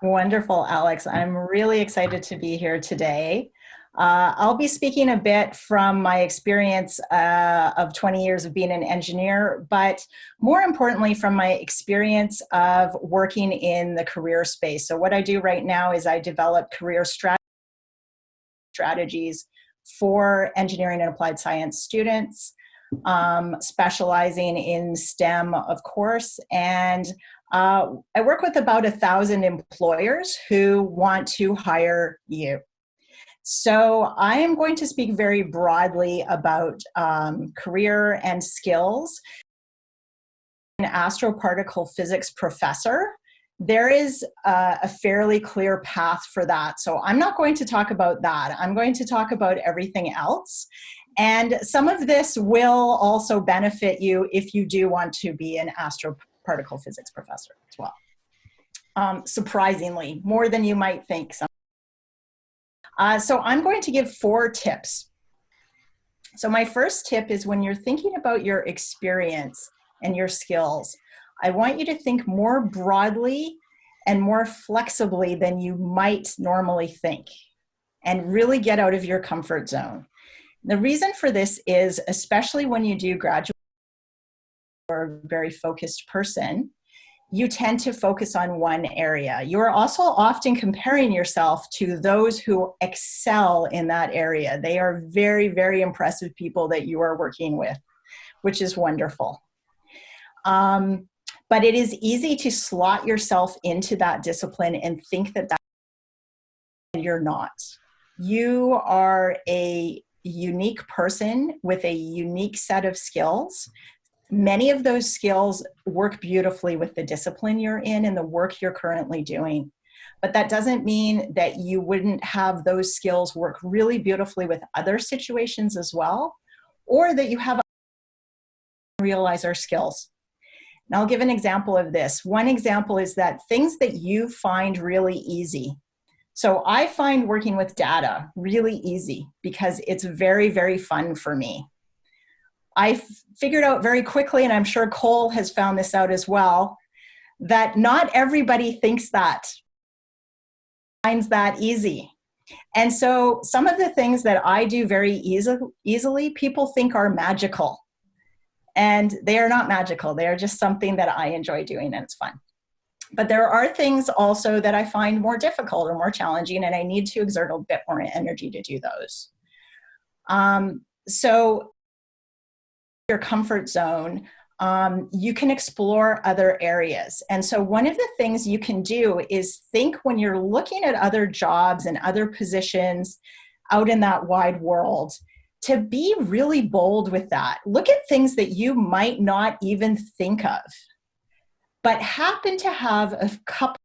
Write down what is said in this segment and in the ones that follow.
Wonderful, Alex. I'm really excited to be here today. I'll be speaking a bit from my experience of 20 years of being an engineer, but more importantly from my experience of working in the career space. So what I do right now is I develop career strategies for engineering and applied science students, specializing in STEM, of course, and I work with about 1,000 employers who want to hire you. So I am going to speak very broadly about career and skills. An astroparticle physics professor, there is a fairly clear path for that. So I'm not going to talk about that. I'm going to talk about everything else. And some of this will also benefit you if you do want to be an astroparticle physics professor as well. Surprisingly, more than you might think. So I'm going to give 4 tips. So my first tip is when you're thinking about your experience and your skills, I want you to think more broadly and more flexibly than you might normally think, and really get out of your comfort zone. The reason for this is, especially when you do graduate or a very focused person, you tend to focus on one area. You are also often comparing yourself to those who excel in that area. They are very, very impressive people that you are working with, which is wonderful. But it is easy to slot yourself into that discipline and think that you're not. You are a unique person with a unique set of skills. Many of those skills work beautifully with the discipline you're in and the work you're currently doing. But that doesn't mean that you wouldn't have those skills work really beautifully with other situations as well, or that you have realize our skills. And I'll give an example of this. One example is that things that you find really easy. So I find working with data really easy because it's very, very fun for me. I figured out very quickly, and I'm sure Cole has found this out as well, that not everybody thinks that, finds that easy. And so some of the things that I do very easily, people think are magical. And they are not magical. They are just something that I enjoy doing and it's fun. But there are things also that I find more difficult or more challenging, and I need to exert a bit more energy to do those. So your comfort zone, you can explore other areas. And so one of the things you can do is think when you're looking at other jobs and other positions out in that wide world, to be really bold with that. Look at things that you might not even think of, but happen to have a couple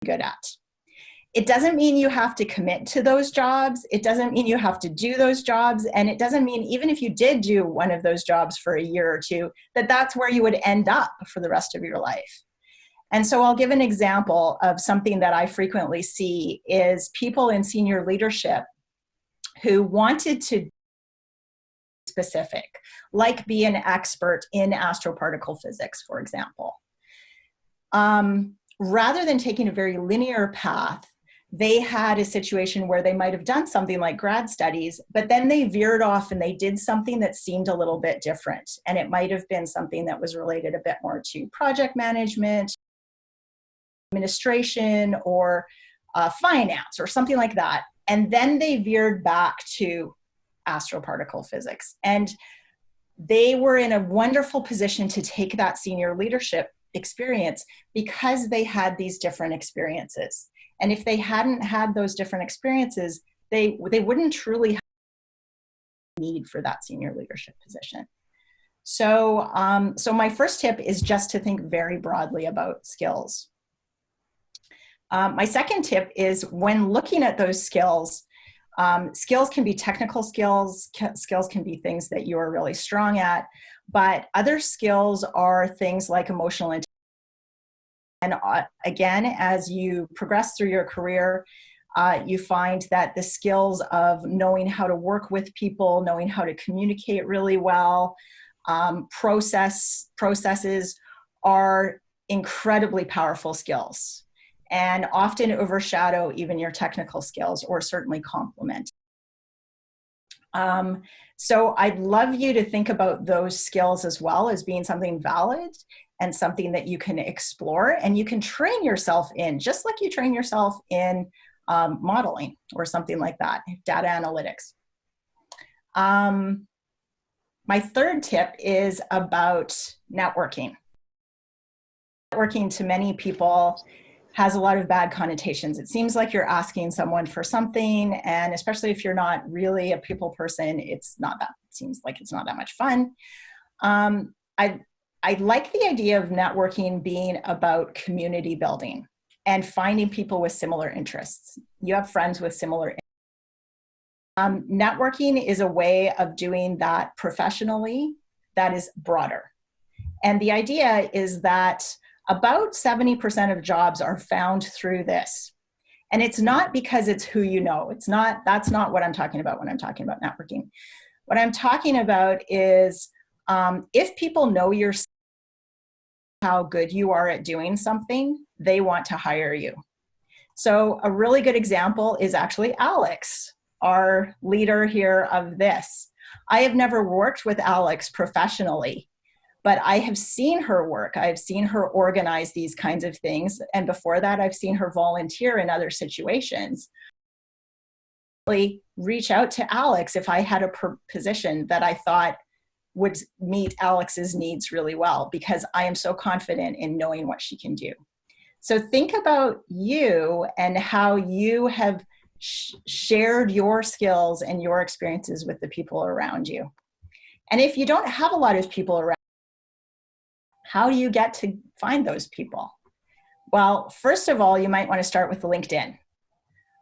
good at. It doesn't mean you have to commit to those jobs. It doesn't mean you have to do those jobs. And it doesn't mean even if you did do one of those jobs for a year or two, that that's where you would end up for the rest of your life. And so I'll give an example of something that I frequently see is people in senior leadership who wanted to be specific, like be an expert in astroparticle physics, for example. Rather than taking a very linear path, they had a situation where they might have done something like grad studies, but then they veered off and they did something that seemed a little bit different. And it might have been something that was related a bit more to project management, administration, or finance, or something like that. And then they veered back to astroparticle physics. And they were in a wonderful position to take that senior leadership experience because they had these different experiences. And if they hadn't had those different experiences, they wouldn't truly have a need for that senior leadership position. So, so my first tip is just to think very broadly about skills. My second tip is when looking at those skills, skills can be technical skills, skills can be things that you are really strong at, but other skills are things like emotional intelligence. And again, as you progress through your career, you find that the skills of knowing how to work with people, knowing how to communicate really well, processes are incredibly powerful skills. and often overshadow even your technical skills, or certainly complement. So I'd love you to think about those skills as well as being something valid and something that you can explore and you can train yourself in, just like you train yourself in modeling or something like that, data analytics. My third tip is about networking. Networking to many people has a lot of bad connotations. It seems like you're asking someone for something, and especially if you're not really a people person, it seems like it's not that much fun. I like the idea of networking being about community building and finding people with similar interests. You have friends with similar interests. Networking is a way of doing that professionally that is broader. And the idea is that about 70% of jobs are found through this. And it's not because it's who you know. That's not what I'm talking about when I'm talking about networking. What I'm talking about is if people know how good you are at doing something, they want to hire you. So a really good example is actually Alex, our leader here of this. I have never worked with Alex professionally, but I have seen her work. I've seen her organize these kinds of things. And before that, I've seen her volunteer in other situations. Reach out to Alex if I had a position that I thought would meet Alex's needs really well, because I am so confident in knowing what she can do. So think about you and how you have shared your skills and your experiences with the people around you. And if you don't have a lot of people around, how do you get to find those people? Well, first of all, you might want to start with LinkedIn.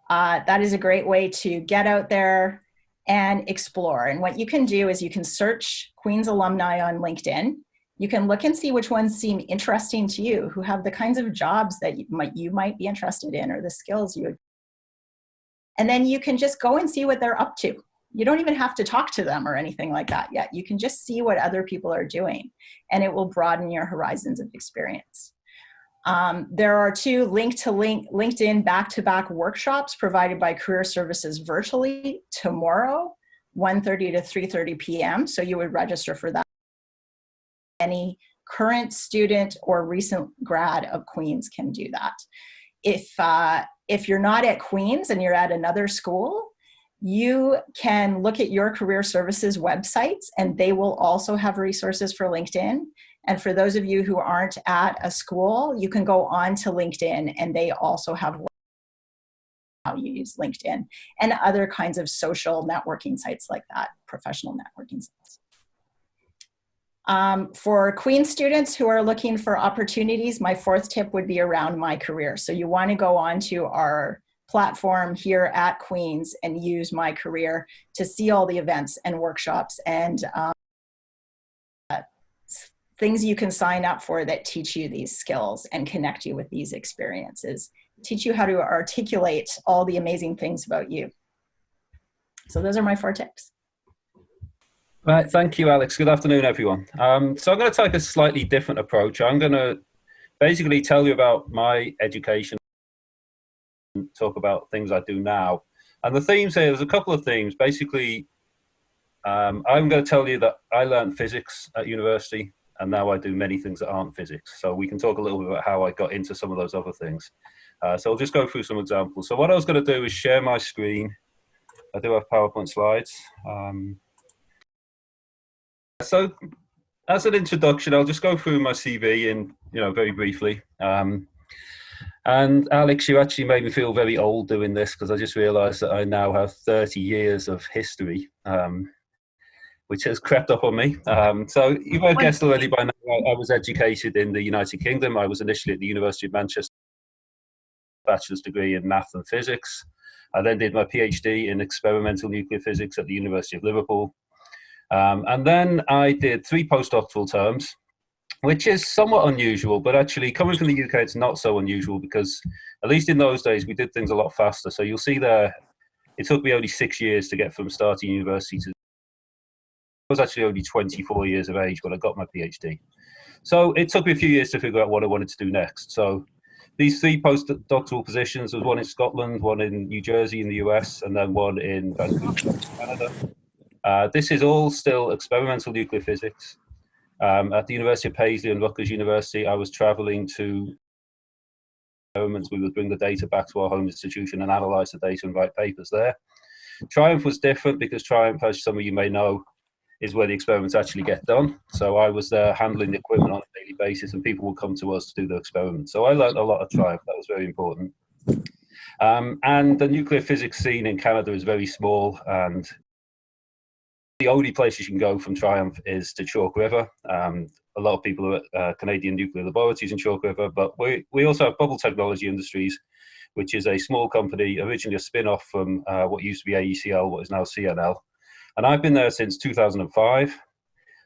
That is a great way to get out there and explore. And what you can do is you can search Queen's alumni on LinkedIn. You can look and see which ones seem interesting to you, who have the kinds of jobs that you might be interested in, or the skills you would. And then you can just go and see what they're up to. You don't even have to talk to them or anything like that yet. You can just see what other people are doing, and it will broaden your horizons of experience. There are 2 LinkedIn back-to-back workshops provided by Career Services virtually tomorrow, 1:30 to 3:30 p.m. So you would register for that. Any current student or recent grad of Queen's can do that. If you're not at Queen's and you're at another school, you can look at your Career Services websites, and they will also have resources for LinkedIn. And for those of you who aren't at a school, you can go on to LinkedIn, and they also have how you use LinkedIn and other kinds of social networking sites like that, professional networking sites. For Queen's students who are looking for opportunities, my 4th tip would be around My Career. So you want to go on to our platform here at Queen's and use My Career to see all the events and workshops and things you can sign up for that teach you these skills and connect you with these experiences, teach you how to articulate all the amazing things about you. So those are my 4 tips. Right, thank you, Alex. Good afternoon, everyone. So I'm going to take a slightly different approach. I'm going to basically tell you about my education and talk about things I do now. And the themes here, there's a couple of themes. Basically, I'm going to tell you that I learned physics at university, and now I do many things that aren't physics. So we can talk a little bit about how I got into some of those other things. So I'll just go through some examples. So what I was going to do is share my screen. I do have PowerPoint slides. So as an introduction, I'll just go through my CV in, very briefly. And Alex, you actually made me feel very old doing this, because I just realized that I now have 30 years of history, which has crept up on me. So you might have guessed already by now, I was educated in the United Kingdom. I was initially at the University of Manchester, bachelor's degree in math and physics. I then did my PhD in experimental nuclear physics at the University of Liverpool. And then I did 3 postdoctoral terms, which is somewhat unusual, but actually coming from the UK, it's not so unusual, because at least in those days, we did things a lot faster. So you'll see there, it took me only 6 years to get from starting university to, I was actually only 24 years of age when I got my PhD. So it took me a few years to figure out what I wanted to do next. So these 3 postdoctoral positions, was one in Scotland, one in New Jersey in the US, and then one in Vancouver, Canada. This is all still experimental nuclear physics. At the University of Paisley and Rutgers University, I was traveling to experiments. We would bring the data back to our home institution and analyze the data and write papers there. Triumph was different because Triumph, as some of you may know, is where the experiments actually get done. So I was there handling the equipment on a daily basis, and people would come to us to do the experiments. So I learned a lot of Triumph. That was very important. And the nuclear physics scene in Canada is very small, and the only places you can go from Triumph is to Chalk River. A lot of people are at Canadian Nuclear Laboratories in Chalk River, but we also have Bubble Technology Industries, which is a small company, originally a spin-off from what used to be AECL, what is now CNL. And I've been there since 2005.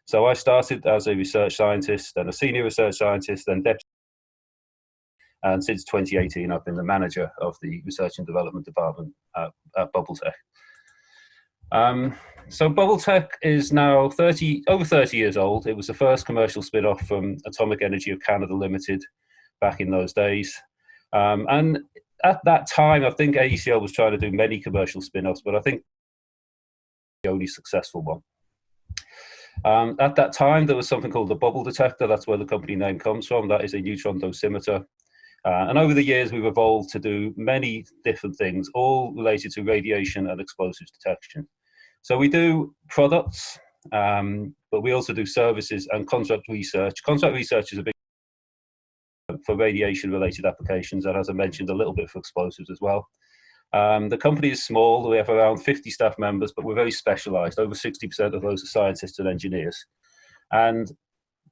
So I started as a research scientist, then a senior research scientist, then deputy. And since 2018, I've been the manager of the research and development department at Bubble Tech. So Bubble Tech is now over 30 years old. It was the first commercial spin-off from Atomic Energy of Canada Limited back in those days. And at that time, I think AECL was trying to do many commercial spin-offs, but I think the only successful one. At that time, there was something called the bubble detector. That's where the company name comes from. That is a neutron dosimeter. And over the years, we've evolved to do many different things, all related to radiation and explosives detection. So we do products, but we also do services and contract research. Contract research is a big for radiation-related applications, and as I mentioned, a little bit for explosives as well. The company is small. We have around 50 staff members, but we're very specialized. Over 60% of those are scientists and engineers. And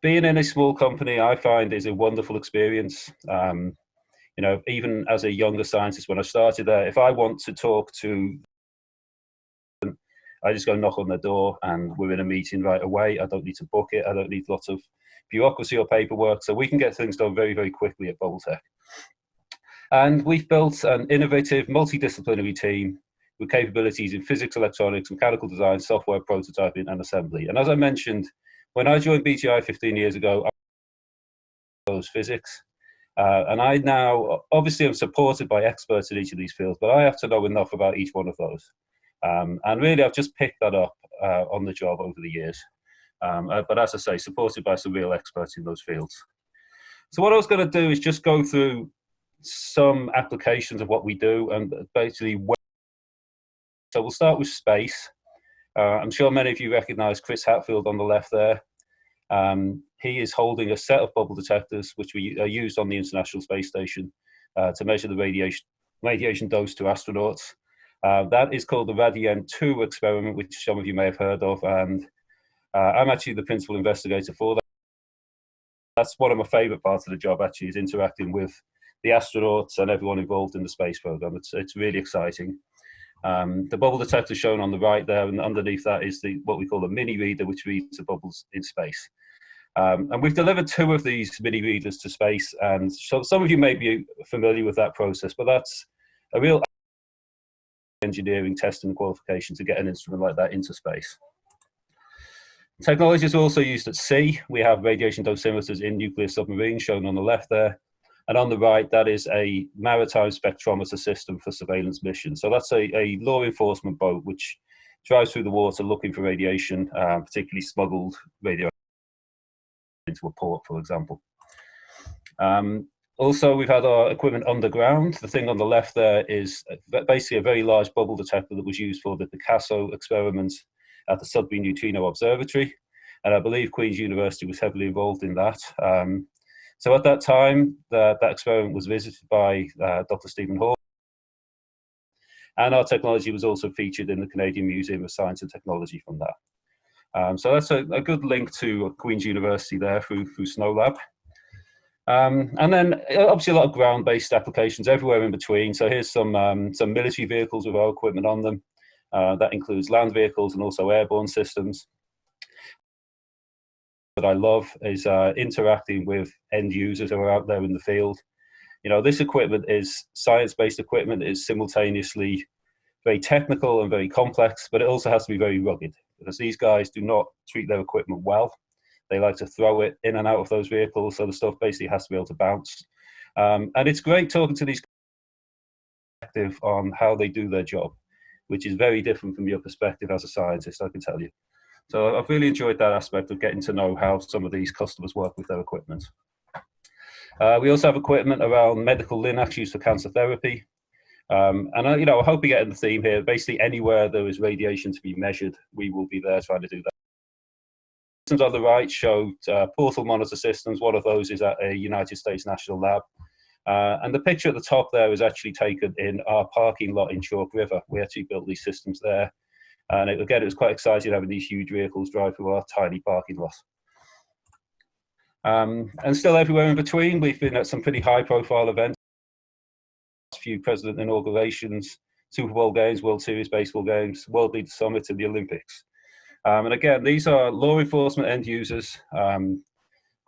being in a small company, I find, is a wonderful experience. You know, even as a younger scientist, when I started there, if I want to talk to, I just go knock on their door and we're in a meeting right away. I don't need to book it. I don't need lots of bureaucracy or paperwork. So we can get things done very, very quickly at Bubble Tech. And we've built an innovative, multidisciplinary team with capabilities in physics, electronics, mechanical design, software, prototyping, and assembly. And as I mentioned, when I joined BTI 15 years ago, I was physics. And I now, obviously I'm supported by experts in each of these fields, but I have to know enough about each one of those. And really, I've just picked that up on the job over the years. But as I say, supported by some real experts in those fields. So what I was going to do is just go through some applications of what we do and basically, so we'll start with space. I'm sure many of you recognize Chris Hatfield on the left there. He is holding a set of bubble detectors, which we used on the International Space Station to measure the radiation dose to astronauts. That is called the Radian-2 experiment, which some of you may have heard of, and I'm actually the principal investigator for that. That's one of my favorite parts of the job, actually, is interacting with the astronauts and everyone involved in the space program. It's really exciting. The bubble detector shown on the right there, and underneath that is what we call a mini reader, which reads the bubbles in space. And we've delivered 2 of these mini readers to space, and so some of you may be familiar with that process, but that's a real engineering test and qualification to get an instrument like that into space. Technology is also used at sea. We have radiation dosimeters in nuclear submarines shown on the left there. And on the right, that is a maritime spectrometer system for surveillance missions. So that's a law enforcement boat which drives through the water looking for radiation, particularly smuggled radioactivity into a port, for example. Also, we've had our equipment underground. The thing on the left there is basically a very large bubble detector that was used for the Picasso experiments at the Sudbury Neutrino Observatory. And I believe Queen's University was heavily involved in that. So at that time, that experiment was visited by Dr. Stephen Hall. And our technology was also featured in the Canadian Museum of Science and Technology from that. So that's a good link to Queen's University there through SNOLAB. And then obviously a lot of ground-based applications everywhere in between. So here's some military vehicles with our equipment on them. That includes land vehicles and also airborne systems. What I love is interacting with end users who are out there in the field. You know, this equipment is science-based equipment. It is simultaneously very technical and very complex, but it also has to be very rugged because these guys do not treat their equipment well. They like to throw it in and out of those vehicles, so the stuff basically has to be able to bounce. And it's great talking to these perspective on how they do their job, which is very different from your perspective as a scientist, I can tell you. So I've really enjoyed that aspect of getting to know how some of these customers work with their equipment. We also have equipment around medical linacs used for cancer therapy. And I hope you get in the theme here. Basically, anywhere there is radiation to be measured, we will be there trying to do that. Systems on the right show portal monitor systems. One of those is at a United States National Lab. And the picture at the top there is actually taken in our parking lot in Chalk River. We actually built these systems there. And again, it was quite exciting having these huge vehicles drive through our tiny parking lot. And still everywhere in between, we've been at some pretty high profile events. A few president inaugurations, Super Bowl games, World Series baseball games, World Leader Summit and the Olympics. And again, these are law enforcement end users.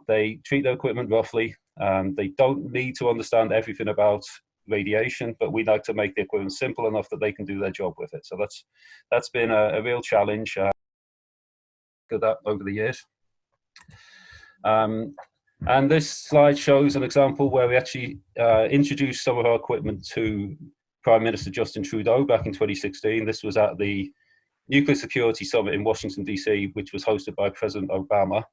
They treat their equipment roughly. They don't need to understand everything about radiation, but we like to make the equipment simple enough that they can do their job with it. So that's been a real challenge that over the years. And this slide shows an example where we actually introduced some of our equipment to Prime Minister Justin Trudeau back in 2016. This was at the Nuclear Security Summit in Washington, DC, which was hosted by President Obama.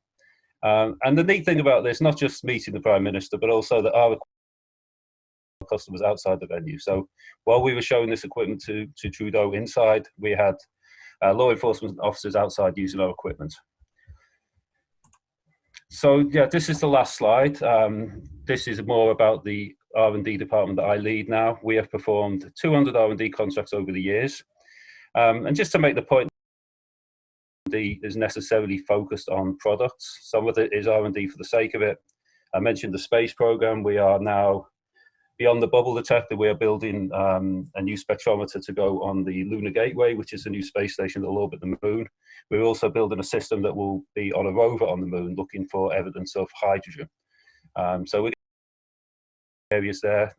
And the neat thing about this, not just meeting the Prime Minister, but also that our customers outside the venue. So while we were showing this equipment to Trudeau inside, we had law enforcement officers outside using our equipment. So yeah, this is the last slide. This is more about the R&D department that I lead now. We have performed 200 R&D contracts over the years. And just to make the point, R&D is necessarily focused on products. Some of it is R&D for the sake of it. I mentioned the space program. We are now beyond the bubble detector. We are building a new spectrometer to go on the Lunar Gateway, which is a new space station that will orbit the moon. We're also building a system that will be on a rover on the moon looking for evidence of hydrogen. So we're areas there,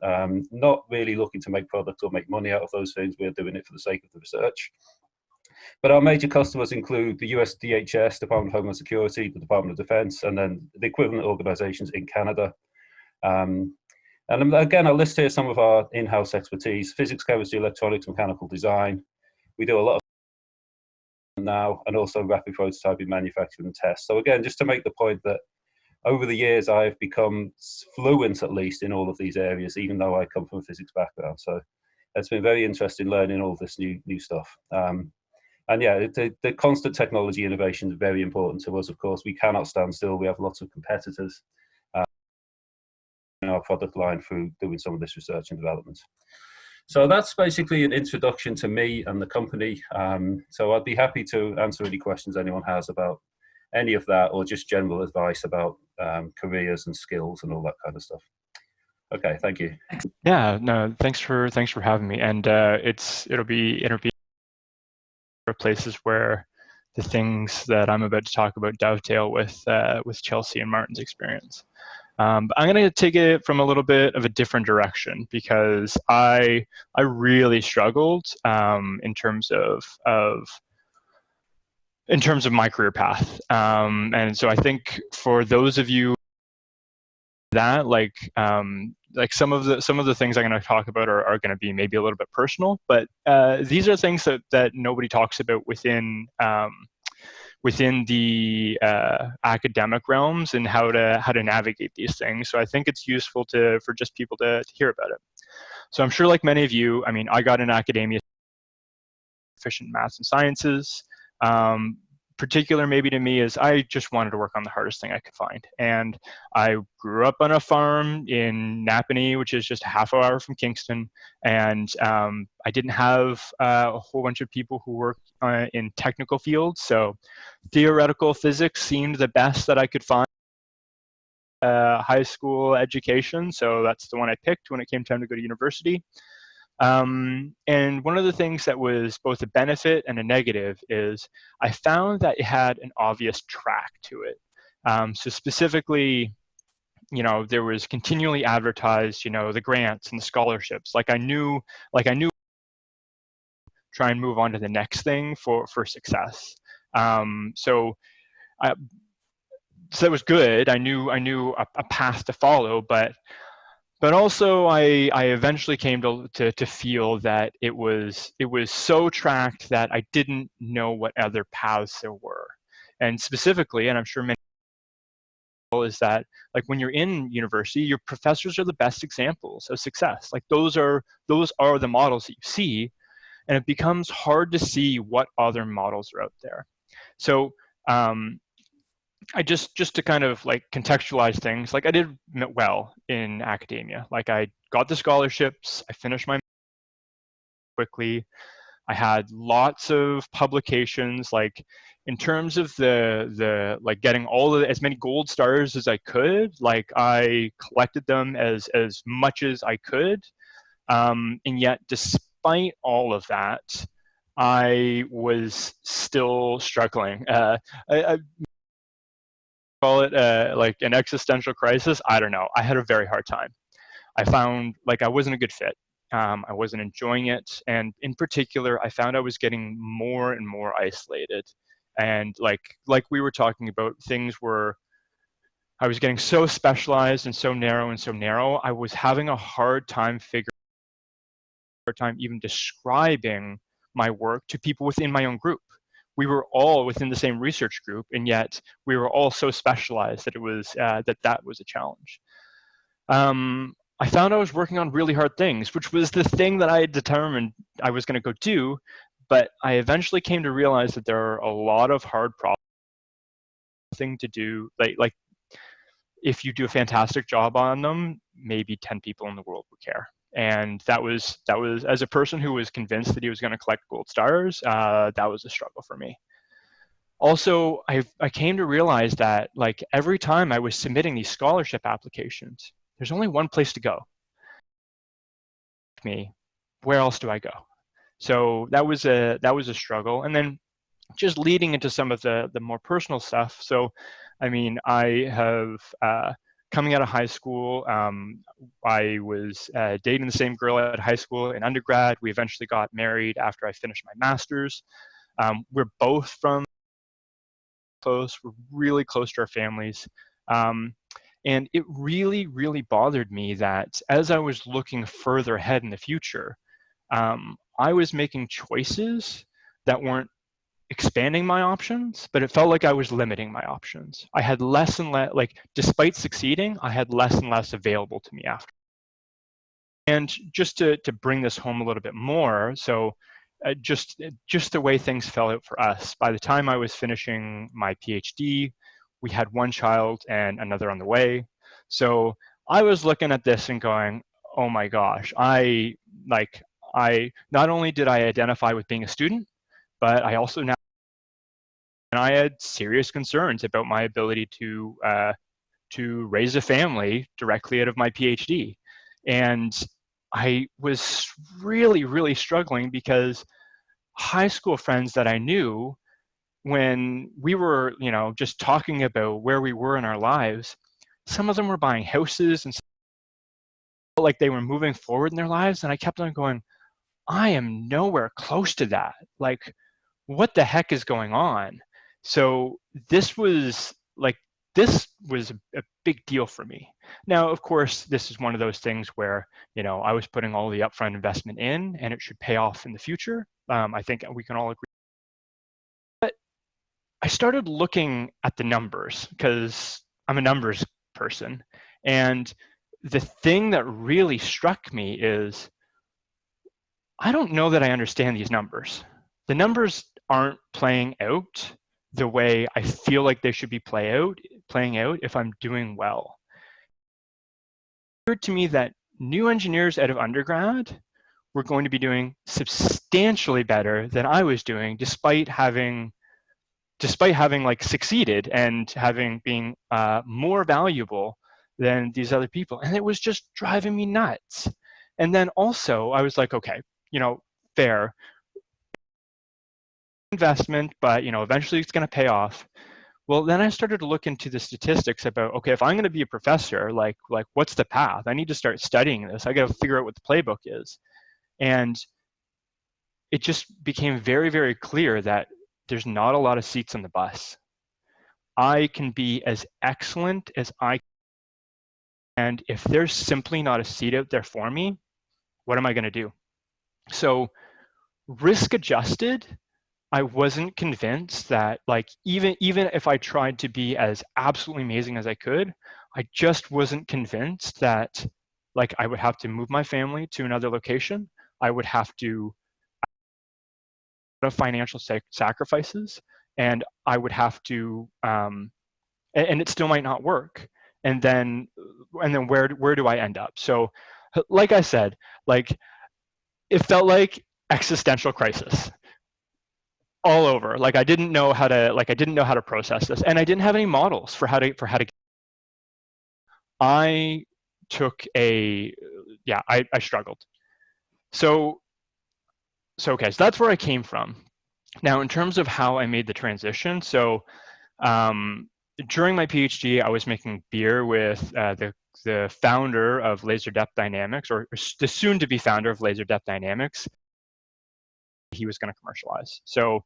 not really looking to make products or make money out of those things. We're doing it for the sake of the research. But our major customers include the US DHS, Department of Homeland Security, the Department of Defense, and then the equivalent organizations in Canada. And again, I'll list here some of our in-house expertise: physics, chemistry, electronics, mechanical design. We do a lot of now, and also rapid prototyping, manufacturing, and test. So again, just to make the point that over the years, I've become fluent, at least, in all of these areas, even though I come from a physics background. So it's been very interesting learning all this new stuff. And yeah, the constant technology innovation is very important to us, of course. We cannot stand still. We have lots of competitors in our product line through doing some of this research and development. So that's basically an introduction to me and the company. So I'd be happy to answer any questions anyone has about any of that, or just general advice about careers and skills and all that kind of stuff. Okay, thank you. Yeah, no, thanks for having me. And it'll be places where the things that I'm about to talk about dovetail with Chelsea and Martin's experience. But I'm going to take it from a little bit of a different direction, because I really struggled in terms of my career path. And so I think for those of you that like some of the things I'm going to talk about are going to be maybe a little bit personal, but these are things that nobody talks about within the academic realms, and how to navigate these things. So I think it's useful for just people to hear about it. So I'm sure, like many of you, I mean, I got in academia efficient maths and sciences. Particular maybe to me is I just wanted to work on the hardest thing I could find. And I grew up on a farm in Napanee, which is just a half hour from Kingston. And I didn't have a whole bunch of people who worked in technical fields. So theoretical physics seemed the best that I could find. High school education. So that's the one I picked when it came time to go to university. And one of the things that was both a benefit and a negative is I found that it had an obvious track to it. So specifically, there was continually advertised, the grants and the scholarships. Like I knew try and move on to the next thing for success. So that was good. I knew a path to follow, but But also, I eventually came to feel that it was so tracked that I didn't know what other paths there were. And specifically, and I'm sure many people, is that like when you're in university, your professors are the best examples of success. Like those are the models that you see, and it becomes hard to see what other models are out there. So I just to kind of like contextualize things, like I did well in academia. Like I got the scholarships, I finished my quickly. I had lots of publications. Like in terms of the like getting as many gold stars as I could, like I collected them as much as I could. And yet, despite all of that, I was still struggling. I call it like an existential crisis. I don't know. I had a very hard time. I found like I wasn't a good fit. I wasn't enjoying it, and in particular, I found I was getting more and more isolated. And like we were talking about, I was getting so specialized and so narrow and so narrow. I was having a hard time even describing my work to people within my own group. We were all within the same research group, and yet we were all so specialized that it was that was a challenge. I found I was working on really hard things, which was the thing that I had determined I was going to go do, but I eventually came to realize that there are a lot of hard problems thing to do. Like if you do a fantastic job on them, maybe 10 people in the world would care. And that was as a person who was convinced that he was going to collect gold stars, that was a struggle for me. Also, I came to realize that like every time I was submitting these scholarship applications, there's only one place to go. Where else do I go? So that was a struggle. And then just leading into some of the more personal stuff. So, I mean, I have coming out of high school, I was dating the same girl at high school in undergrad. We eventually got married after I finished my master's. We're both from close. We're really close to our families. And it really, really bothered me that as I was looking further ahead in the future, I was making choices that weren't expanding my options, but it felt like I was limiting my options. I had less and less, like despite succeeding, I had less and less available to me after. And just to bring this home a little bit more, so just the way things fell out for us, by the time I was finishing my PhD, we had one child and another on the way. So I was looking at this and going, oh my gosh, I not only did I identify with being a student, but I also now, and I had serious concerns about my ability to raise a family directly out of my PhD. And I was really, really struggling because high school friends that I knew, when we were, just talking about where we were in our lives, some of them were buying houses and felt like they were moving forward in their lives. And I kept on going, I am nowhere close to that. Like, what the heck is going on? So this was a big deal for me. Now, of course, this is one of those things where, I was putting all the upfront investment in and it should pay off in the future. I think we can all agree. But I started looking at the numbers because I'm a numbers person. And the thing that really struck me is I don't know that I understand these numbers. The numbers aren't playing out the way I feel like they should be playing out if I'm doing well. It occurred to me that new engineers out of undergrad were going to be doing substantially better than I was doing, despite having like succeeded and being more valuable than these other people. And it was just driving me nuts. And then also I was like, okay, fair investment, but eventually it's going to pay off. Well, then I started to look into the statistics about, okay, if I'm going to be a professor, like what's the path? I need to start studying this. I got to figure out what the playbook is. And it just became very, very clear that there's not a lot of seats on the bus. I can be as excellent as I And if there's simply not a seat out there for me, what am I going to do? So risk adjusted, I wasn't convinced that, like, even if I tried to be as absolutely amazing as I could, I just wasn't convinced that, like, I would have to move my family to another location. I would have to have financial sacrifices, and I would have to, and it still might not work. And then where do I end up? So, like I said, like, it felt like existential crisis all over. Like, I didn't know how to process this, and I didn't have any models for how to. I took I struggled. So okay, so that's where I came from. Now, in terms of how I made the transition, so during my PhD, I was making beer with the founder of Laser Depth Dynamics, or the soon-to-be founder of Laser Depth Dynamics. He was going to commercialize. So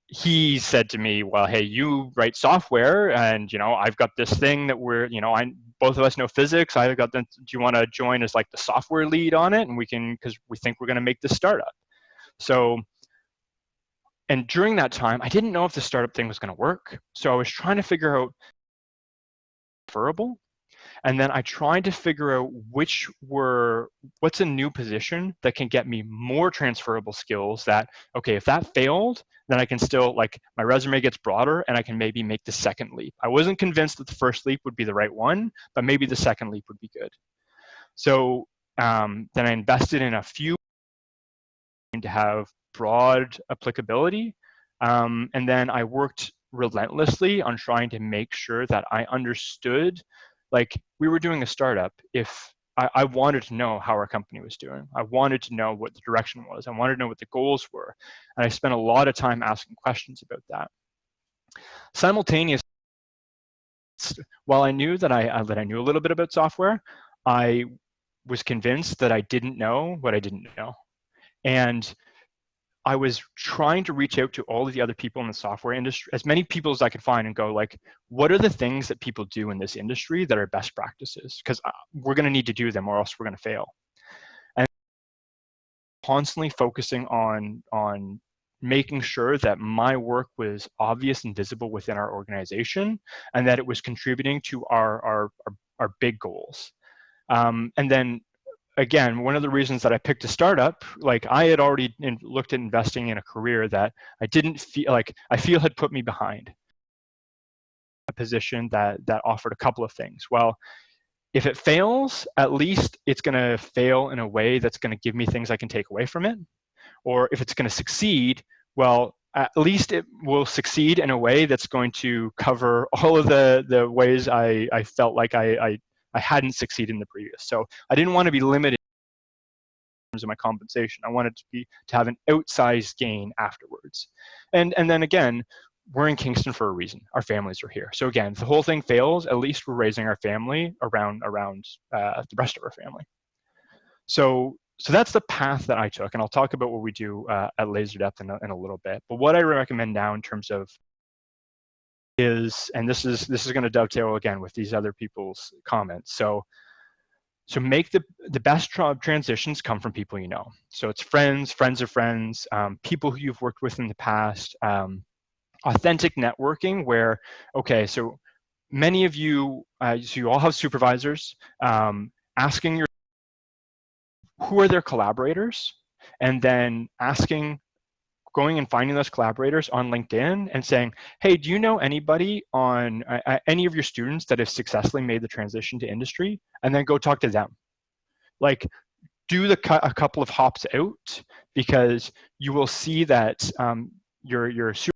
he said to me, well, hey, you write software, and I've got this thing that we're, both of us know physics. I've got do you want to join as like the software lead on it? And we can, because we think we're going to make this startup. So, and during that time, I didn't know if the startup thing was going to work. So I was trying to figure out transferable. And then I tried to figure out what's a new position that can get me more transferable skills that, okay, if that failed, then I can still, like, my resume gets broader and I can maybe make the second leap. I wasn't convinced that the first leap would be the right one, but maybe the second leap would be good. So then I invested in a few to have broad applicability. And then I worked relentlessly on trying to make sure that I understood, like, we were doing a startup. If I wanted to know how our company was doing, I wanted to know what the direction was, I wanted to know what the goals were. And I spent a lot of time asking questions about that. Simultaneously, while I knew that I knew a little bit about software, I was convinced that I didn't know what I didn't know. And I was trying to reach out to all of the other people in the software industry, as many people as I could find, and go, like, what are the things that people do in this industry that are best practices? Because we're going to need to do them, or else we're going to fail. And constantly focusing on making sure that my work was obvious and visible within our organization, and that it was contributing to our big goals. And then, again, one of the reasons that I picked a startup, like, I had already looked at investing in a career that I didn't feel like, I feel had put me behind a position that offered a couple of things. Well, if it fails, at least it's going to fail in a way that's going to give me things I can take away from it. Or if it's going to succeed, well, at least it will succeed in a way that's going to cover all of the ways I felt like I hadn't succeeded in the previous. So I didn't want to be limited in terms of my compensation. I wanted to have an outsized gain afterwards. And then again, we're in Kingston for a reason. Our families are here. So again, if the whole thing fails, at least we're raising our family around the rest of our family. So that's the path that I took, and I'll talk about what we do at Laser Depth in a little bit. But what I recommend now in terms of is, and this is going to dovetail again with these other people's comments. So make the best transitions come from people you know. So it's friends of friends, people who you've worked with in the past, authentic networking where, okay, so many of you, so you all have supervisors, asking who are their collaborators, and then going and finding those collaborators on LinkedIn and saying, hey, do you know anybody on any of your students that have successfully made the transition to industry? And then go talk to them. Like, do a couple of hops out, because you will see that you're super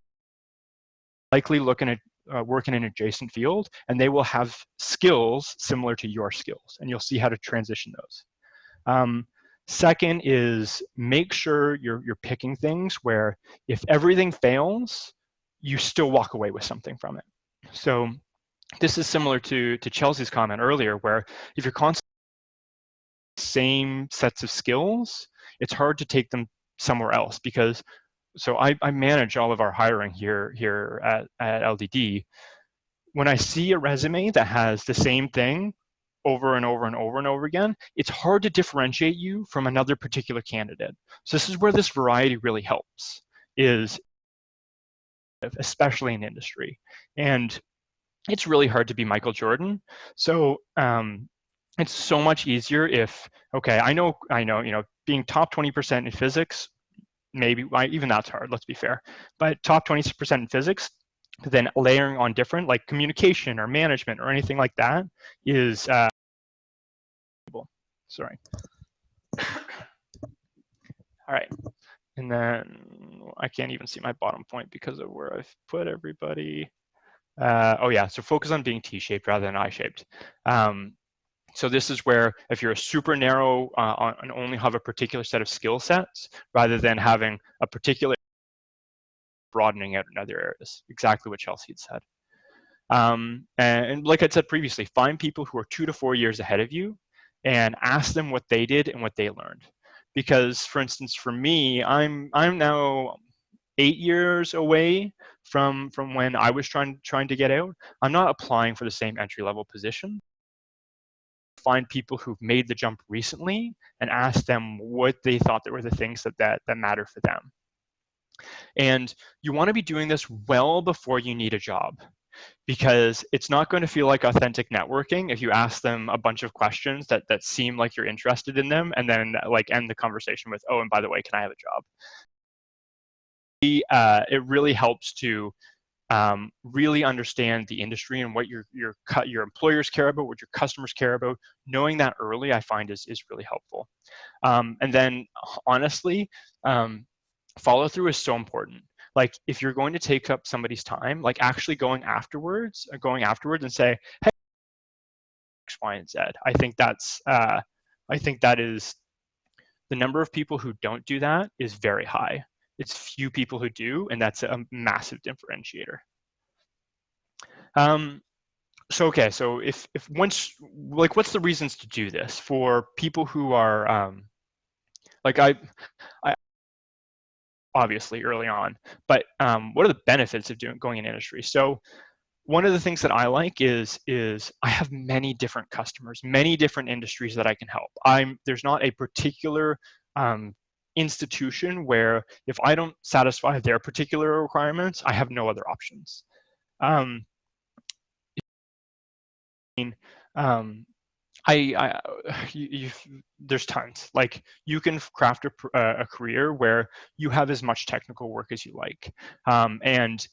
likely looking at work in an adjacent field, and they will have skills similar to your skills, and you'll see how to transition those. Second is make sure you're picking things where if everything fails, you still walk away with something from it. So this is similar to Chelsea's comment earlier, where if you're constantly same sets of skills, it's hard to take them somewhere else. Because so I manage all of our hiring here at LDD. When I see a resume that has the same thing over and over and over and over again, it's hard to differentiate you from another particular candidate. So this is where this variety really helps, is especially in industry. And it's really hard to be Michael Jordan. So it's so much easier if, okay, I know, being top 20% in physics, maybe, even that's hard, let's be fair. But top 20% in physics, then layering on different, like communication or management or anything like that is, sorry. All right. And then I can't even see my bottom point because of where I've put everybody. Oh yeah, so focus on being T-shaped rather than I-shaped. So this is where if you're a super narrow and only have a particular set of skill sets, rather than having a particular broadening out in other areas, exactly what Chelsea had said. And like I said previously, find people who are 2 to 4 years ahead of you and ask them what they did and what they learned. Because for instance, for me, I'm now 8 years away from when I was trying to get out. I'm not applying for the same entry-level position. Find people who've made the jump recently and ask them what they thought that were the things that matter for them. And you want to be doing this well before you need a job, because it's not going to feel like authentic networking if you ask them a bunch of questions that seem like you're interested in them and then like end the conversation with, oh, and by the way, can I have a job? It really helps to really understand the industry and what your employers care about, what your customers care about. Knowing that early, I find is really helpful. And then honestly, follow through is so important. Like if you're going to take up somebody's time, like actually going afterwards and say, hey, X, Y, and Z. I think that is the number of people who don't do that is very high. It's few people who do, and that's a massive differentiator. So if once, like, what's the reasons to do this for people who are like I obviously early on, but what are the benefits of going in industry? So one of the things that I like is I have many different customers, many different industries that I can help. There's not a particular institution where if I don't satisfy their particular requirements, I have no other options. There's tons. Like you can craft a career where you have as much technical work as you like. And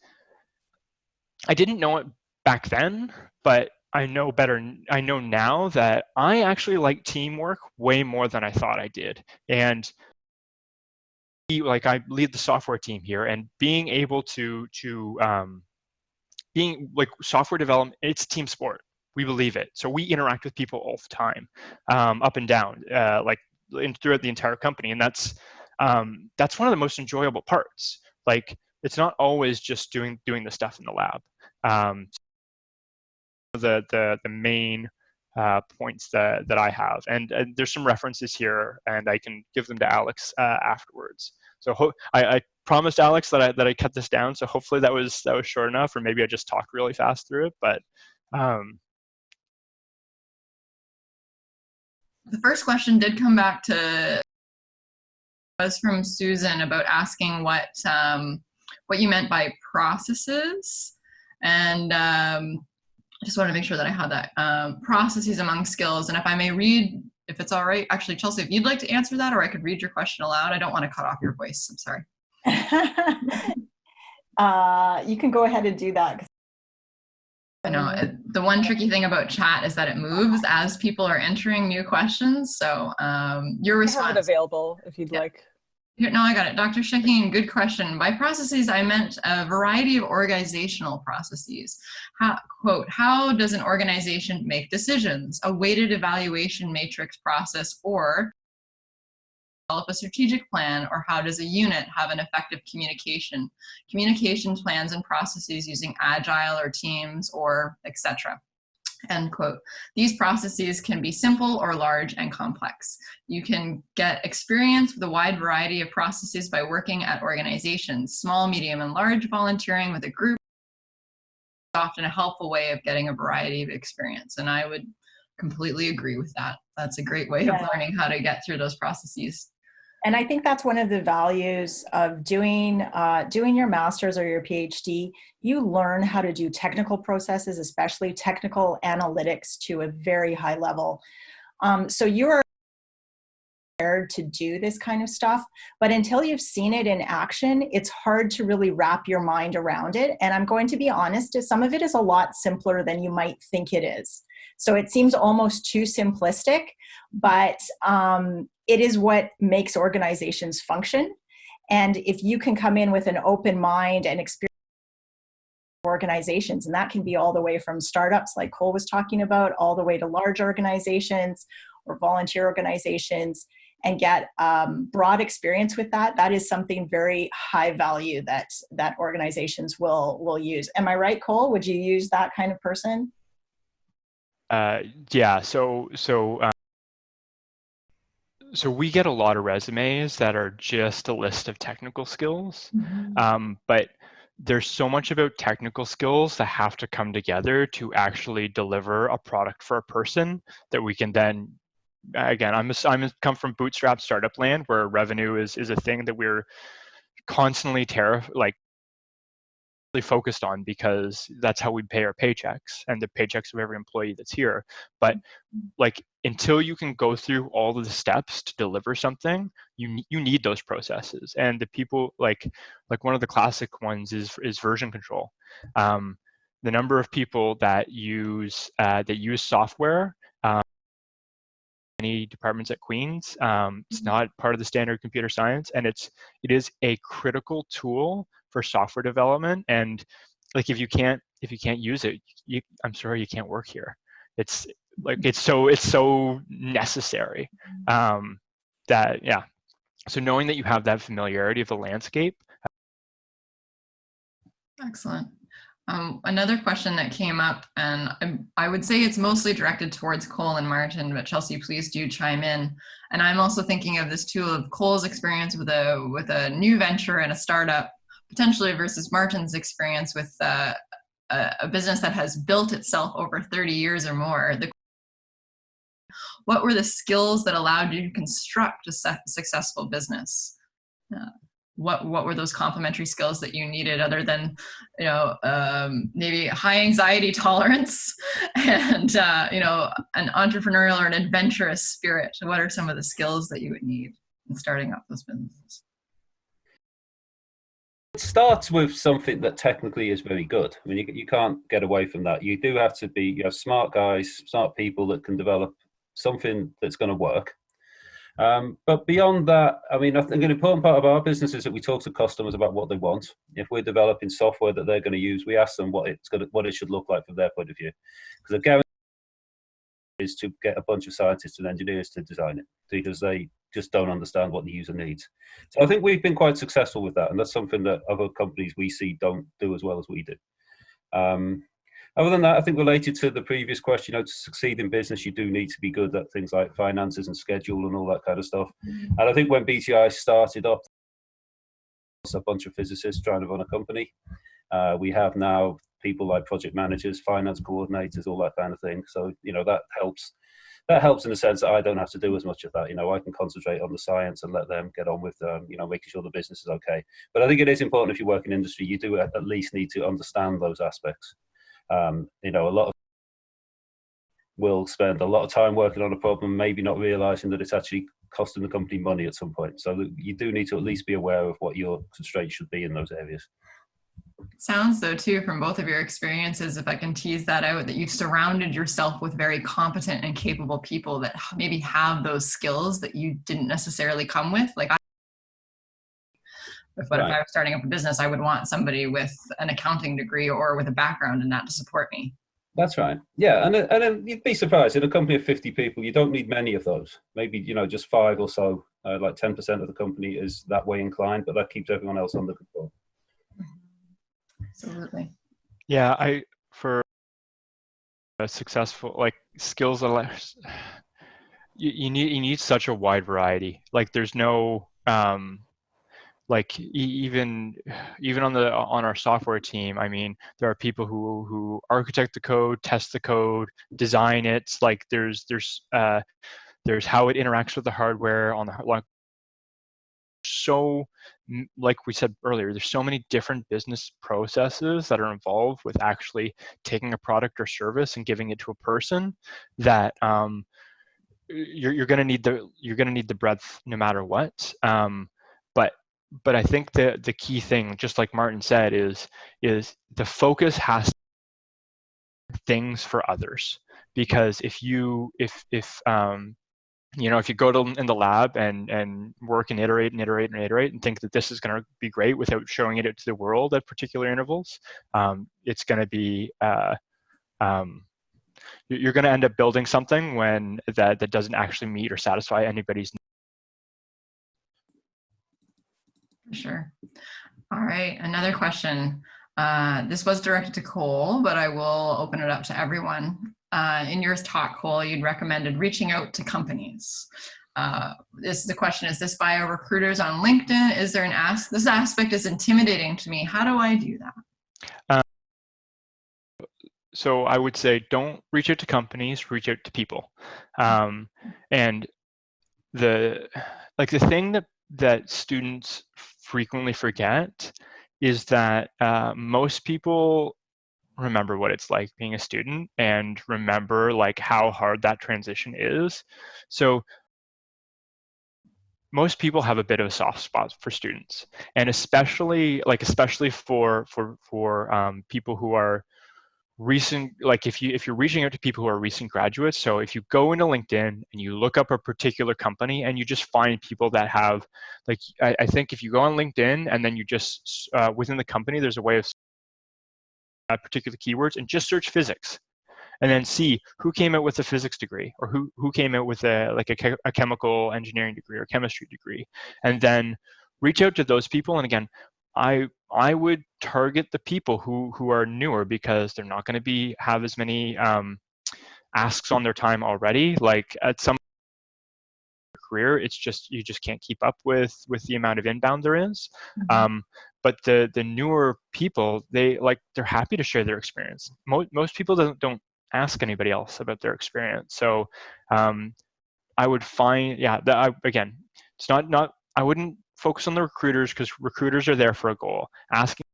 I didn't know it back then, but I know better. I know now that I actually like teamwork way more than I thought I did. And like I lead the software team here, and being able to being like software development, it's a team sport. We believe it. So we interact with people all the time, up and down, like throughout the entire company. And that's one of the most enjoyable parts. Like it's not always just doing the stuff in the lab. The main points that I have, and there's some references here, and I can give them to Alex afterwards. So I promised Alex that I cut this down. So hopefully that was short enough, or maybe I just talked really fast through it. But the first question did come back to was from Susan about asking what you meant by processes, and I just wanted to make sure that I had that processes among skills. And if I may read, if it's all right, actually, Chelsea, if you'd like to answer that, or I could read your question aloud. I don't want to cut off your voice. I'm sorry. You can go ahead and do that. I know the one tricky thing about chat is that it moves as people are entering new questions. So your response. I have it available if you'd like. Here, no, I got it. Dr. Shaheen, good question. By processes, I meant a variety of organizational processes. Quote, how does an organization make decisions? A weighted evaluation matrix process, or develop a strategic plan, or how does a unit have an effective communication plans and processes using agile or teams or etc. End quote. These processes can be simple or large and complex. You can get experience with a wide variety of processes by working at organizations, small, medium, and large. Volunteering with a group is often a helpful way of getting a variety of experience. And I would completely agree with that. That's a great way of learning how to get through those processes. And I think that's one of the values of doing your master's or your PhD. You learn how to do technical processes, especially technical analytics, to a very high level. So you're prepared to do this kind of stuff, but until you've seen it in action, it's hard to really wrap your mind around it. And I'm going to be honest, some of it is a lot simpler than you might think it is. So it seems almost too simplistic, but it is what makes organizations function. And if you can come in with an open mind and experience organizations, and that can be all the way from startups like Cole was talking about, all the way to large organizations or volunteer organizations, and get broad experience with that, that is something very high value that organizations will use. Am I right, Cole? Would you use that kind of person? Yeah. So we get a lot of resumes that are just a list of technical skills, but there's so much about technical skills that have to come together to actually deliver a product for a person that we can then, again, I'm come from bootstrap startup land where revenue is a thing that we're constantly focused on because that's how we pay our paychecks and the paychecks of every employee that's here. But like until you can go through all of the steps to deliver something, you need those processes. And the people like one of the classic ones is version control. The number of people that use software. Many departments at Queen's. It's not part of the standard computer science, and it is a critical tool for software development. And like if you can't use it, I'm sorry, you can't work here. It's so necessary that yeah. So knowing that you have that familiarity of the landscape. Excellent. Another question that came up, and I would say it's mostly directed towards Cole and Martin, but Chelsea, please do chime in. And I'm also thinking of this too of Cole's experience with a new venture and a startup, potentially versus Martin's experience with a business that has built itself over 30 years or more. What were the skills that allowed you to construct a successful business? What were those complementary skills that you needed other than, maybe high anxiety tolerance and, an entrepreneurial or an adventurous spirit? What are some of the skills that you would need in starting up those businesses? It starts with something that technically is very good. I mean, you can't get away from that. You do have to be smart guys, smart people that can develop something that's going to work. But beyond that, I mean, I think an important part of our business is that we talk to customers about what they want. If we're developing software that they're going to use, we ask them what it should look like from their point of view. Because the guarantee is to get a bunch of scientists and engineers to design it because they just don't understand what the user needs. So I think we've been quite successful with that, and that's something that other companies we see don't do as well as we do. Other than that, I think related to the previous question, to succeed in business, you do need to be good at things like finances and schedule and all that kind of stuff. And I think when BTI started up, a bunch of physicists trying to run a company. We have now people like project managers, finance coordinators, all that kind of thing. So, that helps. That helps in the sense that I don't have to do as much of that. I can concentrate on the science and let them get on with, making sure the business is okay. But I think it is important if you work in industry, you do at least need to understand those aspects. A lot of will spend a lot of time working on a problem, maybe not realizing that it's actually costing the company money at some point. So you do need to at least be aware of what your constraints should be in those areas. Sounds though too from both of your experiences, if I can tease that out, that you've surrounded yourself with very competent and capable people that maybe have those skills that you didn't necessarily come with. Like if I was starting up a business, I would want somebody with an accounting degree or with a background in that to support me. That's right. Yeah, and then you'd be surprised, in a company of 50 people, you don't need many of those. Maybe, just 5 or so, like 10% of the company is that way inclined, but that keeps everyone else under control. Absolutely. Yeah, for a successful, skills, you need such a wide variety. Like there's no, like even on our software team, I mean, there are people who architect the code, test the code, design it. Like there's how it interacts with the hardware on the like, so like we said earlier, there's so many different business processes that are involved with actually taking a product or service and giving it to a person that you're going to need the breadth no matter what. But I think the key thing, just like Martin said, is the focus has things for others. Because if you go in the lab and work and iterate and think that this is going to be great without showing it to the world at particular intervals, it's going to be you're going to end up building something that doesn't actually meet or satisfy anybody's needs. Sure. All right, another question. This was directed to Cole, but I will open it up to everyone. In your talk, Cole, you'd recommended reaching out to companies. The question is this via recruiters on LinkedIn? Is there this aspect is intimidating to me. How do I do that? So I would say don't reach out to companies, reach out to people. And the thing that students frequently forget is that most people remember what it's like being a student and remember like how hard that transition is. So most people have a bit of a soft spot for students, and especially for people who are recent. Like if you're reaching out to people who are recent graduates, so if you go into LinkedIn and you look up a particular company and you just find people that have, like, I think if you go on LinkedIn and then you just within the company, there's a way of particular keywords and just search physics, and then see who came out with a physics degree or who came out with a chemical engineering degree or chemistry degree, and then reach out to those people. And again, I would target the people who are newer, because they're not going to have as many asks on their time already. Like at some career, it's just you just can't keep up with the amount of inbound there is. But the newer people, they're happy to share their experience. Most people don't ask anybody else about their experience. So I would find, again, it's not I wouldn't focus on the recruiters, because recruiters are there for a goal. Asking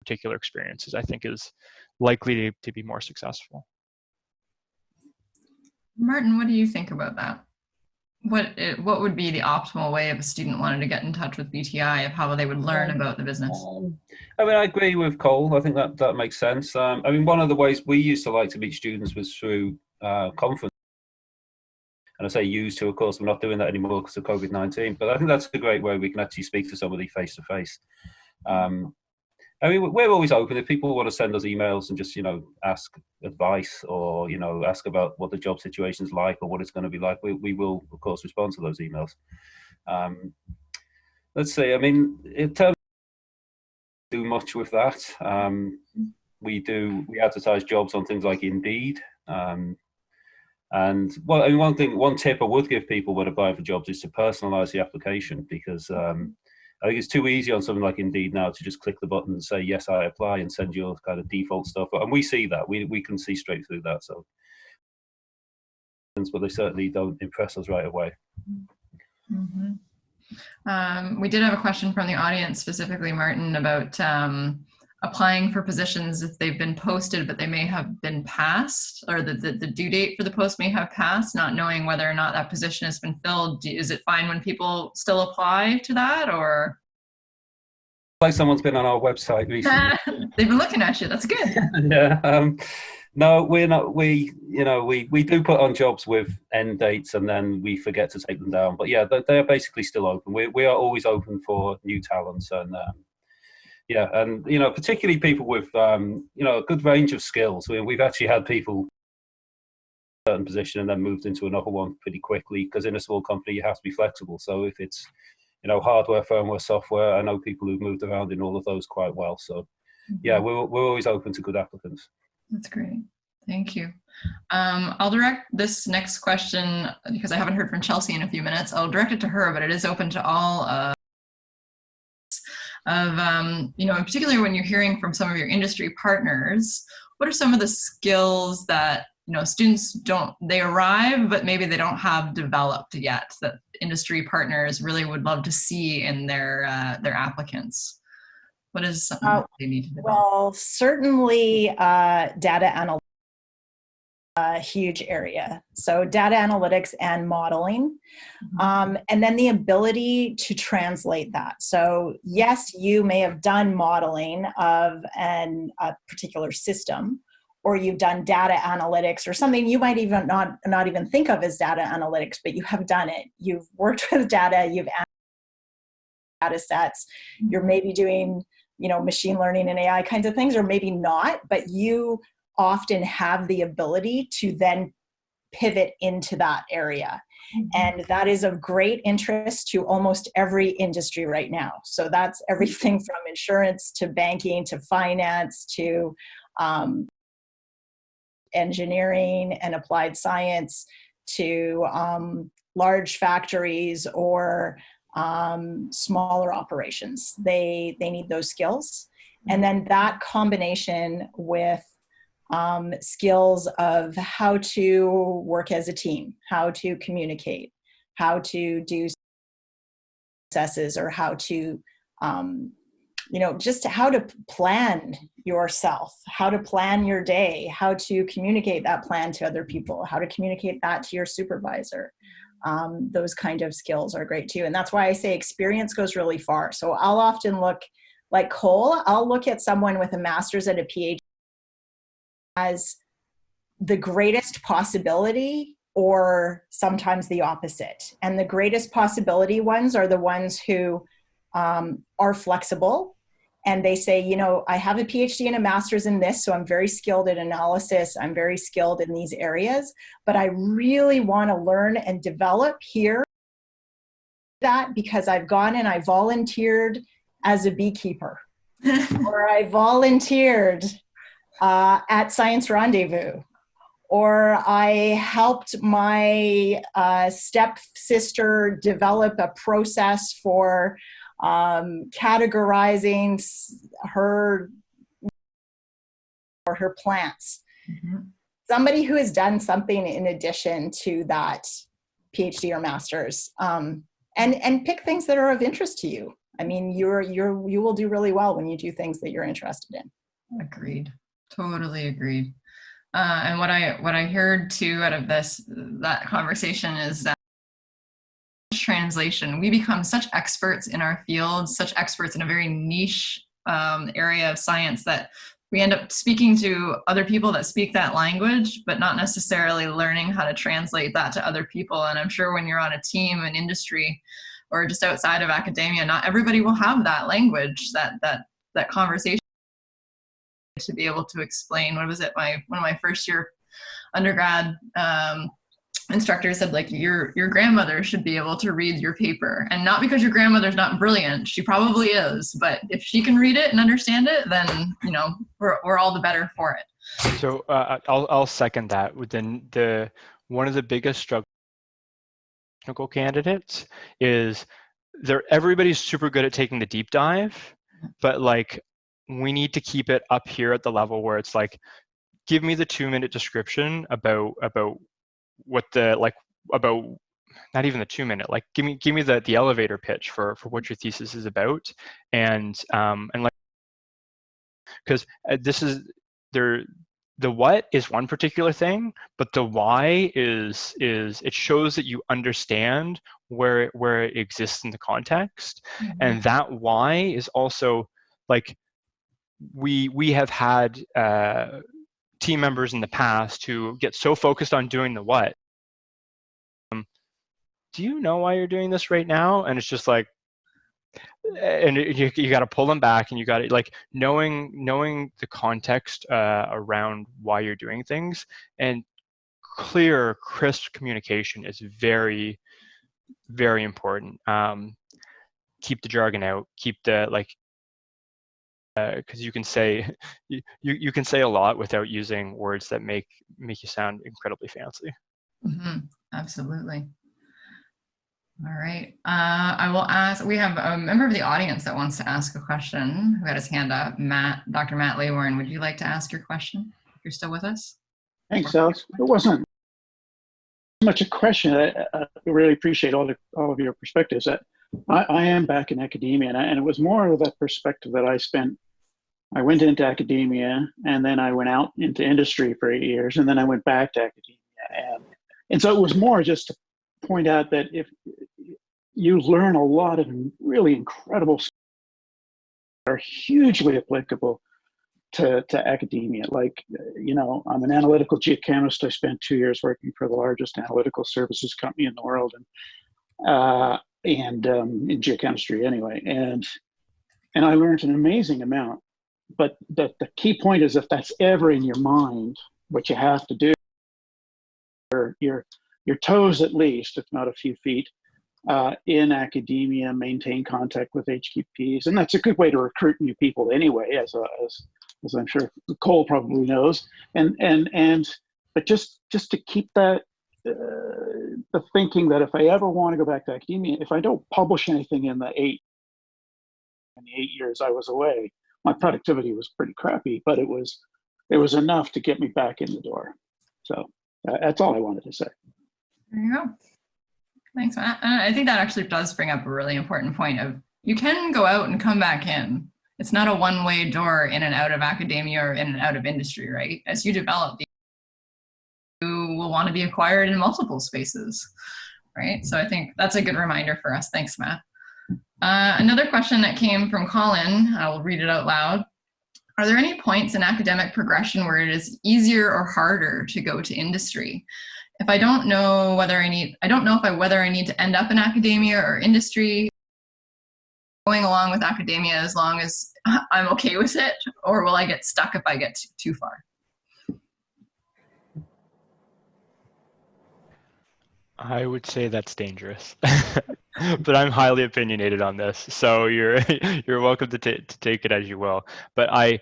particular experiences, I think, is likely to be more successful. Martin, what do you think about that? What would be the optimal way if a student wanted to get in touch with BTI, of how they would learn about the business? I mean, I agree with Cole. I think that makes sense. I mean, one of the ways we used to like to meet students was through conference. And I say used to, of course, we're not doing that anymore because of COVID-19. But I think that's a great way we can actually speak to somebody face to face. I mean, we're always open. If people want to send us emails and just, ask advice or, ask about what the job situation is like or what it's going to be like, we will, of course, respond to those emails. Let's see. I mean, in terms of do much with that, we advertise jobs on things like Indeed. And well, I mean, one tip I would give people when applying for jobs is to personalize the application, because I think it's too easy on something like Indeed now to just click the button and say, yes, I apply, and send your kind of default stuff. And we see that. We can see straight through that. So, but they certainly don't impress us right away. We did have a question from the audience, specifically Martin, about applying for positions if they've been posted, but they may have been passed, or the due date for the post may have passed, not knowing whether or not that position has been filled. Is it fine when people still apply to that, or? Like someone's been on our website recently. They've been looking at you. That's good. Yeah. No, we're not. We do put on jobs with end dates, and then we forget to take them down. But yeah, they are basically still open. We are always open for new talents, and yeah, and particularly people with a good range of skills. We've actually had people in a certain position and then moved into another one pretty quickly, because in a small company you have to be flexible. So if it's hardware, firmware, software, I know people who've moved around in all of those quite well. So yeah, we're always open to good applicants. That's great. Thank you. I'll direct this next question, because I haven't heard from Chelsea in a few minutes. I'll direct it to her, but it is open to all of, particularly when you're hearing from some of your industry partners, what are some of the skills that, students they arrive, but maybe they don't have developed yet, that industry partners really would love to see in their applicants? What is something that they need to develop? Well, certainly data analytics, a huge area. So data analytics and modeling, and then the ability to translate that. So yes, you may have done modeling of a particular system, or you've done data analytics or something you might even not even think of as data analytics, but you have done it. You've worked with data, you've analyzed data sets, you're maybe doing, machine learning and AI kinds of things, or maybe not, but you often have the ability to then pivot into that area. And that is of great interest to almost every industry right now. So that's everything from insurance to banking to finance to engineering and applied science to large factories or smaller operations. They need those skills. And then that combination with skills of how to work as a team, how to communicate, how to do successes, or how to, just how to plan yourself, how to plan your day, how to communicate that plan to other people, how to communicate that to your supervisor. Those kind of skills are great too. And that's why I say experience goes really far. So I'll often look, like Cole, I'll look at someone with a master's and a PhD as the greatest possibility, or sometimes the opposite. And the greatest possibility ones are the ones who are flexible, and they say, I have a PhD and a master's in this, so I'm very skilled at analysis, I'm very skilled in these areas, but I really want to learn and develop here that because I've gone and I volunteered as a beekeeper, or I volunteered at Science Rendezvous, or I helped my stepsister develop a process for categorizing her plants. Somebody who has done something in addition to that PhD or master's, and pick things that are of interest to you. I mean, you will do really well when you do things that you're interested in. Agreed. Totally agreed. And what I heard too out of that conversation is that translation, we become such experts in our field, such experts in a very niche area of science, that we end up speaking to other people that speak that language, but not necessarily learning how to translate that to other people. And I'm sure when you're on a team in industry or just outside of academia, not everybody will have that language, that conversation to be able to explain. What was it? One of my first year undergrad instructor said, like, your grandmother should be able to read your paper, and not because your grandmother's not brilliant, she probably is, but if she can read it and understand it, then we're all the better for it. So I'll second that. Within one of the biggest struggles technical candidates is everybody's super good at taking the deep dive, but like we need to keep it up here at the level where it's like, give me the 2-minute description about what about not even the 2-minute, like give me the elevator pitch for what your thesis is about, and like, because this is the what is one particular thing, but the why is it shows that you understand where it exists in the context. And that why is also like, we have had team members in the past who get so focused on doing the what. Do you know why you're doing this right now? And it's just like, and you got to pull them back, and you got to, like, knowing the context around why you're doing things, and clear, crisp communication is very, very important. Keep the jargon out. Keep the because you can say you can say a lot without using words that make you sound incredibly fancy. Absolutely. All right. I will ask, we have a member of the audience that wants to ask a question who had his hand up. Dr. Matt Laywarn, would you like to ask your question if you're still with us? Thanks, Alex. It wasn't much a question. I really appreciate all of your perspectives. I am back in academia, and it was more of that perspective that I went into academia, and then I went out into industry for 8 years, and then I went back to academia. And so it was more just to point out that if you learn a lot of really incredible skills that are hugely applicable to academia. Like, you know, I'm an analytical geochemist. I spent 2 years working for the largest analytical services company in the world, and in geochemistry anyway. And I learned an amazing amount. But the key point is, if that's ever in your mind, what you have to do, your toes at least, if not a few feet, in academia, maintain contact with HQPs, and that's a good way to recruit new people anyway, as I'm sure Cole probably knows. But just to keep that the thinking that if I ever want to go back to academia, if I don't publish anything in the 8 years I was away, my productivity was pretty crappy, but it was enough to get me back in the door. So that's all I wanted to say. There you go. Thanks, Matt. I think that actually does bring up a really important point of, you can go out and come back in. It's not a one-way door in and out of academia or in and out of industry, right? As you develop, you will want to be acquired in multiple spaces, right? So I think that's a good reminder for us. Thanks, Matt. Another question that came from Colin, I will read it out loud. Are there any points in academic progression where it is easier or harder to go to industry? If I don't know whether I need to end up in academia or industry, going along with academia as long as I'm okay with it, or will I get stuck if I get too far? I would say that's dangerous, but I'm highly opinionated on this, so you're welcome to take it as you will. But I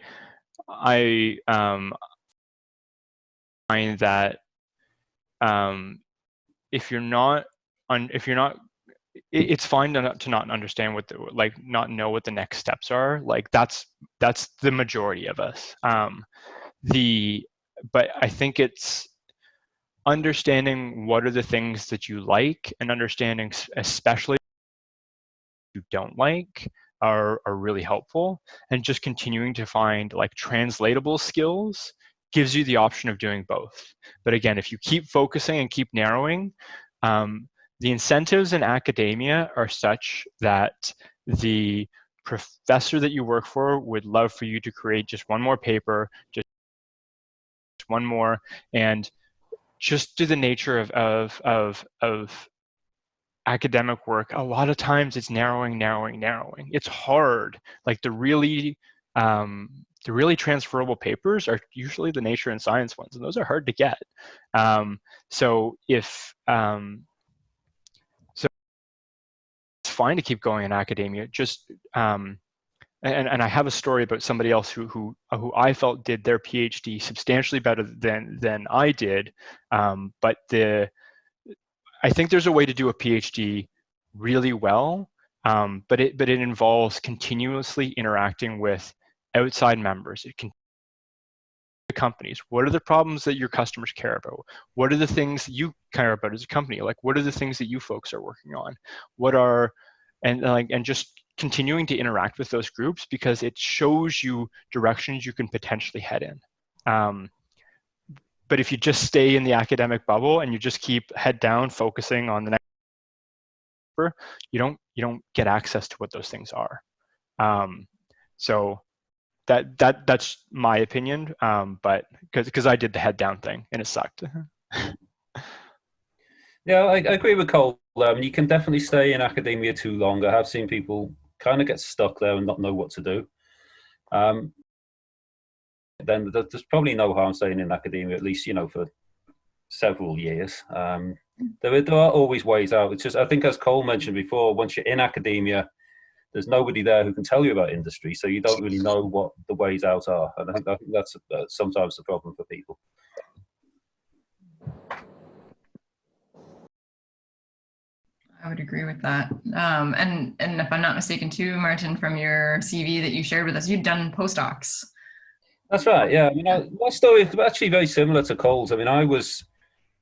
find that if you're not, it's fine to not understand not know what the next steps are. Like that's the majority of us. But I think it's understanding what are the things that you like, and understanding especially you don't like are really helpful, and just continuing to find like translatable skills gives you the option of doing both. But again, if you keep focusing and keep narrowing, the incentives in academia are such that the professor that you work for would love for you to create just one more paper, just one more, and just to the nature of academic work, a lot of times it's narrowing. It's hard. Like the really transferable papers are usually the nature and science ones, and those are hard to get. So it's fine to keep going in academia. Just and I have a story about somebody else who I felt did their PhD substantially better than I did, but I think there's a way to do a PhD really well, but it involves continuously interacting with outside members. It can companies. What are the problems that your customers care about? What are the things that you care about as a company? Like, what are the things that you folks are working on? And just continuing to interact with those groups, because it shows you directions you can potentially head in. But if you just stay in the academic bubble and you just keep head down focusing on the next paper, you don't get access to what those things are. So that's my opinion, but because I did the head down thing and it sucked. Yeah, I agree with Cole. You can definitely stay in academia too long. I have seen people kind of get stuck there and not know what to do. Then there's probably no harm staying in academia, at least, for several years. There are always ways out. It's just, I think, as Cole mentioned before, once you're in academia, there's nobody there who can tell you about industry, so you don't really know what the ways out are. And I think that's sometimes the problem for people. would agree with that. And if I'm not mistaken too, Martin, from your CV that you shared with us, you'd done postdocs. That's right. Yeah. I mean, my story is actually very similar to Cole's. I mean, I was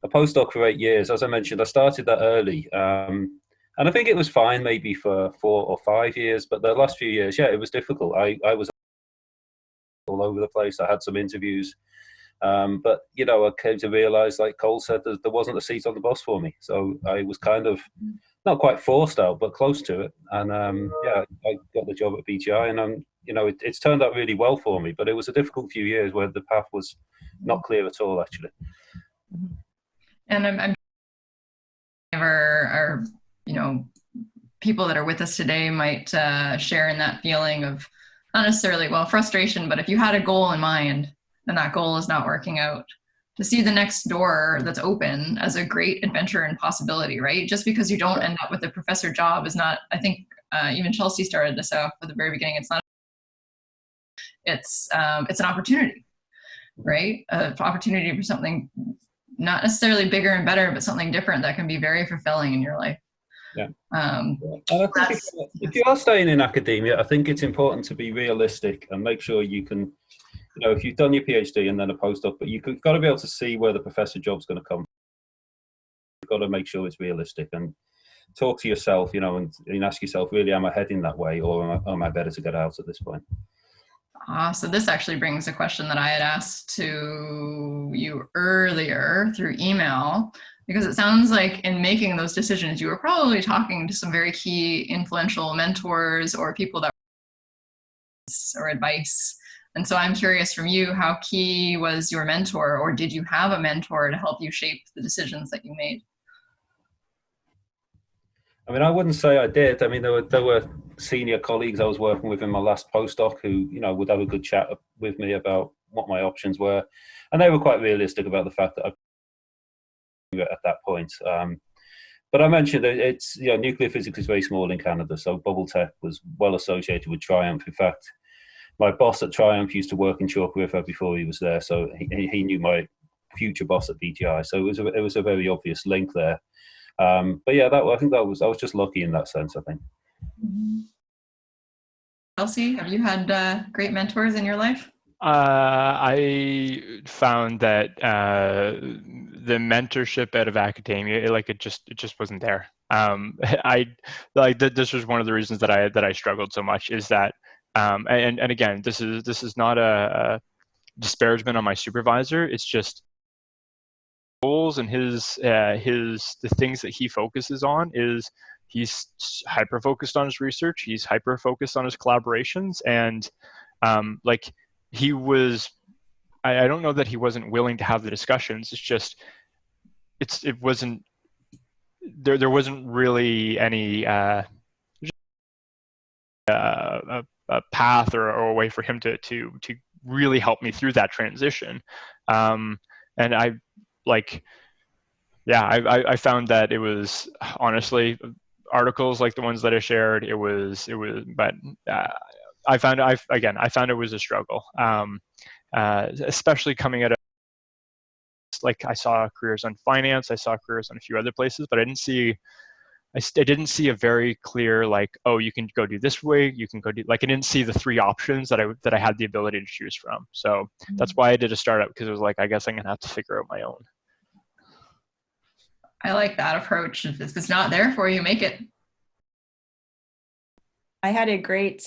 a postdoc for 8 years. As I mentioned, I started that early. And I think it was fine maybe for 4 or 5 years, but the last few years, yeah, it was difficult. I was all over the place. I had some interviews. But, you know, I came to realize, like Cole said, there wasn't a seat on the bus for me. So I was kind of not quite forced out, but close to it. And yeah, I got the job at BGI, and you know, it's turned out really well for me. But it was a difficult few years where the path was not clear at all, actually. And I'm our, you know, people that are with us today might share in that feeling of not necessarily, well, frustration, but if you had a goal in mind and that goal is not working out, to see the next door that's open as a great adventure and possibility, right? Just because you don't end up with a professor job is not, I think even Chelsea started this off at the very beginning, it's an opportunity, right? An opportunity for something not necessarily bigger and better, but something different that can be very fulfilling in your life. Yeah. And I think if you are staying in academia, I think it's important to be realistic and make sure you can, you know, if you've done your PhD and then a postdoc, but you've got to be able to see where the professor job's going to come. You've got to make sure it's realistic and talk to yourself, you know, and ask yourself, really, am I heading that way, or am I better to get out at this point? So this actually brings a question that I had asked to you earlier through email, because it sounds like in making those decisions, you were probably talking to some very key influential mentors or people that or advice. And so I'm curious from you, how key was your mentor, or did you have a mentor to help you shape the decisions that you made? I mean, I wouldn't say I did. I mean, there were senior colleagues I was working with in my last postdoc who, you know, would have a good chat with me about what my options were, and they were quite realistic about the fact that I at that point. But I mentioned that it's, you know, nuclear physics is very small in Canada, so Bubble Tech was well associated with Triumph. In fact, my boss at Triumph used to work in Chalk River before he was there, so he knew my future boss at BGI. So it was a very obvious link there. But yeah, I think I was just lucky in that sense, I think. Chelsea, have you had great mentors in your life? I found that the mentorship out of academia, it just wasn't there. This was one of the reasons that I struggled so much, is that and again, this is not a disparagement on my supervisor. It's just goals and the things that he focuses on is he's hyper focused on his research. He's hyper focused on his collaborations, and like he was. I don't know that he wasn't willing to have the discussions. It's just it wasn't there wasn't really any a path or a way for him to really help me through that transition. And I found that it was honestly articles like the ones that I shared. But I found it was a struggle, especially coming out of, like, I saw careers on finance, I saw careers on a few other places, but I didn't see a very clear, like, oh, you can go do this way, you can go do, like, I didn't see the 3 options that I had the ability to choose from. So that's why I did a startup, because it was like, I guess I'm gonna have to figure out my own. I like that approach. If it's not there for you, make it. I had a great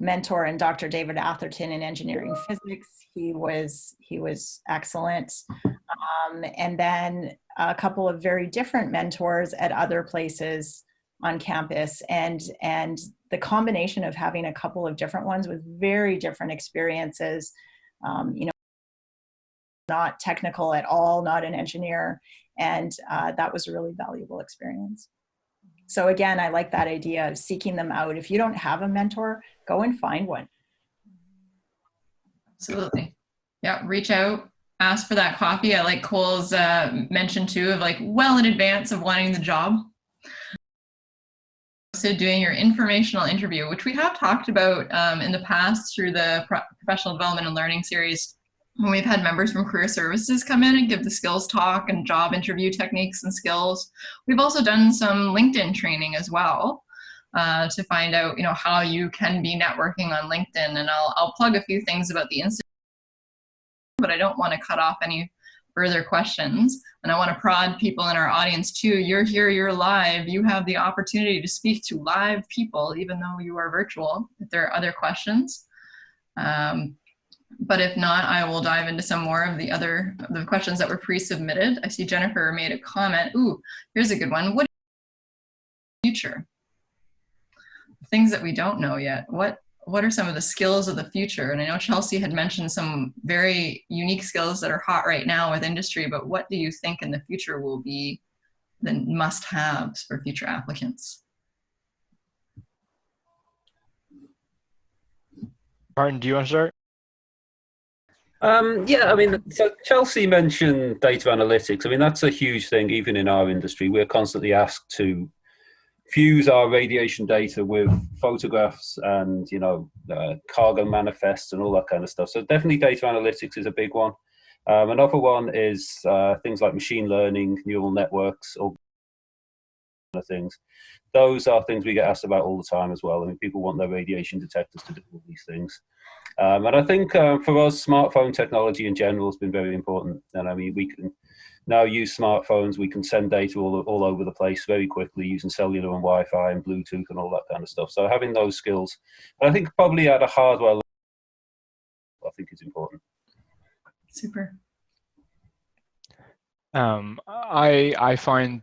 mentor in Dr. David Atherton in engineering physics. He was excellent. And then a couple of very different mentors at other places on campus. And the combination of having a couple of different ones with very different experiences, you know, not technical at all, not an engineer. And that was a really valuable experience. So again, I like that idea of seeking them out. If you don't have a mentor, go and find one. Absolutely. Yeah, reach out, ask for that coffee. I like Cole's mention too of, like, well in advance of wanting the job. So doing your informational interview, which we have talked about in the past through the professional development and learning series. when we've had members from career services come in and give the skills talk and job interview techniques and skills. We've also done some LinkedIn training as well to find out, how you can be networking on LinkedIn. And I'll plug a few things about the Institute, but I don't want to cut off any further questions. And I want to prod people in our audience too. You're here, you're live. You have the opportunity to speak to live people, even though you are virtual, if there are other questions. But if not, I will dive into some more of the questions that were pre-submitted. I see Jennifer made a comment. Ooh, here's a good one. What is the future? Things that we don't know yet. What are some of the skills of the future? And I know Chelsea had mentioned some very unique skills that are hot right now with industry, but what do you think in the future will be the must-haves for future applicants? Martin, do you want to start? Yeah, I mean, so Chelsea mentioned data analytics. I mean, that's a huge thing, even in our industry. We're constantly asked to fuse our radiation data with photographs and, cargo manifests and all that kind of stuff. So definitely data analytics is a big one. Another one is things like machine learning, neural networks, all kind of things. Those are things we get asked about all the time as well. I mean, people want their radiation detectors to do all these things. And I think for us, smartphone technology in general has been very important. And I mean, we can now use smartphones. We can send data all over the place very quickly using cellular and Wi-Fi and Bluetooth and all that kind of stuff. So having those skills, but I think probably at a hardware level, I think is important. Super. I find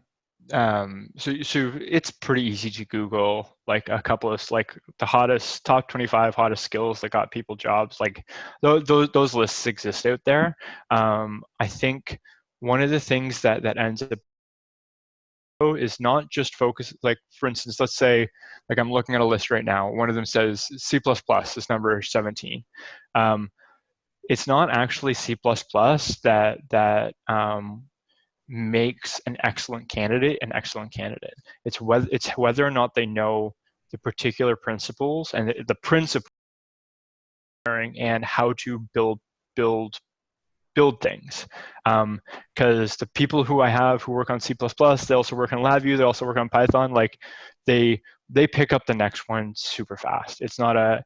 so it's pretty easy to Google like a couple of like the top 25 hottest skills that got people jobs. Like those lists exist out there. I think one of the things that ends up is not just focus, like for instance, let's say like I'm looking at a list right now. One of them says C++, is number 17. It's not actually C++ that makes an excellent candidate an excellent candidate. It's whether or not they know the particular principles and the principle and how to build things. Because the people who I have who work on C++, they also work on LabVIEW, they also work on Python. Like they pick up the next one super fast. It's not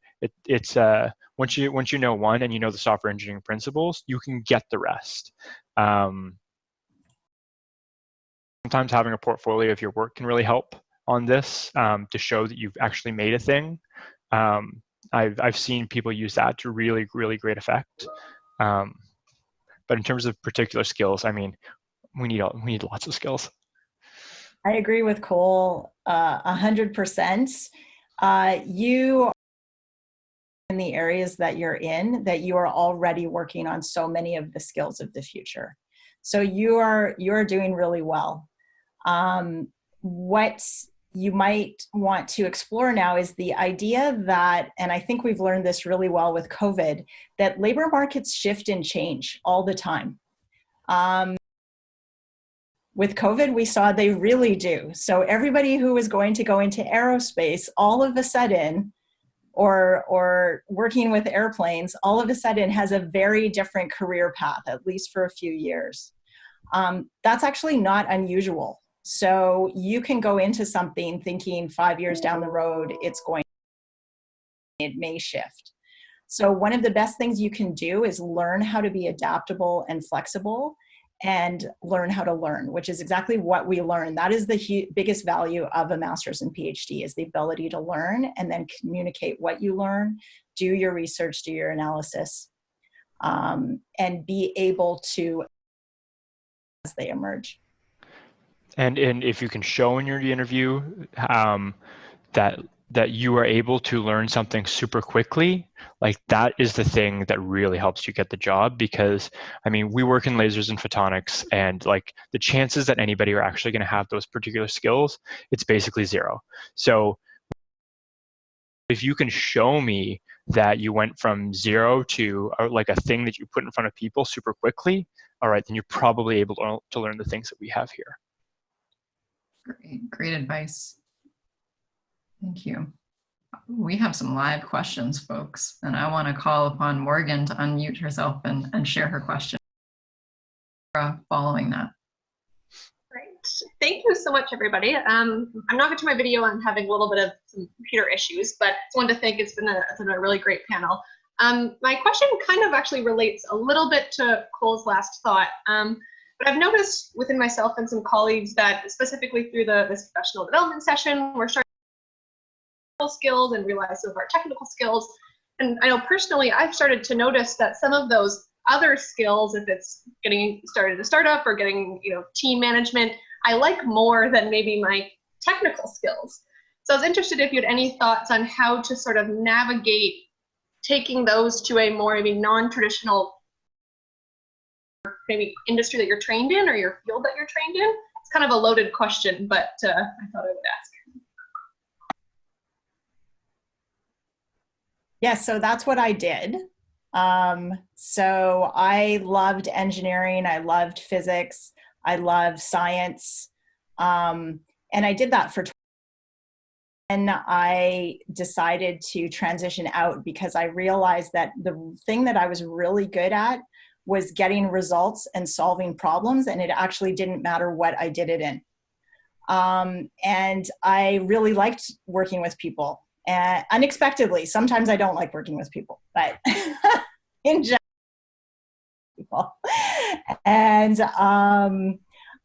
once you know one and you know the software engineering principles, you can get the rest. Sometimes having a portfolio of your work can really help on this to show that you've actually made a thing. I've seen people use that to really, really great effect. But in terms of particular skills, I mean, we need lots of skills. I agree with Cole 100%. You in the areas that you're in, that you are already working on so many of the skills of the future. So you're doing really well. What you might want to explore now is the idea that, and I think we've learned this really well with COVID, that labor markets shift and change all the time. With COVID, we saw they really do. So everybody who was going to go into aerospace, all of a sudden, or working with airplanes, all of a sudden has a very different career path, at least for a few years. That's actually not unusual. So you can go into something thinking 5 years down the road, it may shift. So one of the best things you can do is learn how to be adaptable and flexible and learn how to learn, which is exactly what we learn. That is the biggest value of a master's and PhD, is the ability to learn and then communicate what you learn, do your research, do your analysis, and be able to as they emerge. And if you can show in your interview that you are able to learn something super quickly, like that is the thing that really helps you get the job. Because I mean, we work in lasers and photonics, and like the chances that anybody are actually going to have those particular skills, it's basically zero. So if you can show me that you went from zero to like a thing that you put in front of people super quickly, all right, then you're probably able to learn the things that we have here. Great advice. Thank you. We have some live questions, folks, and I want to call upon Morgan to unmute herself and share her question following that. Great. Thank you so much, everybody. I'm not going to my video. I'm having a little bit of some computer issues, but I just wanted to think it's been a really great panel. My question kind of actually relates a little bit to Cole's last thought. But I've noticed within myself and some colleagues that specifically through this professional development session, we're starting skills and realize some of our technical skills. And I know personally, I've started to notice that some of those other skills, if it's getting started a startup or getting, team management, I like more than maybe my technical skills. So I was interested if you had any thoughts on how to sort of navigate taking those to a more maybe non-traditional maybe industry that you're trained in or your field that you're trained in. It's kind of a loaded question, but I thought I would ask. Yes, so that's what I did. So I loved engineering, I loved physics, I loved science, and I did that for 20 years. And I decided to transition out because I realized that the thing that I was really good at was getting results and solving problems, and it actually didn't matter what I did it in. And I really liked working with people. Unexpectedly, sometimes I don't like working with people, but in general, people. And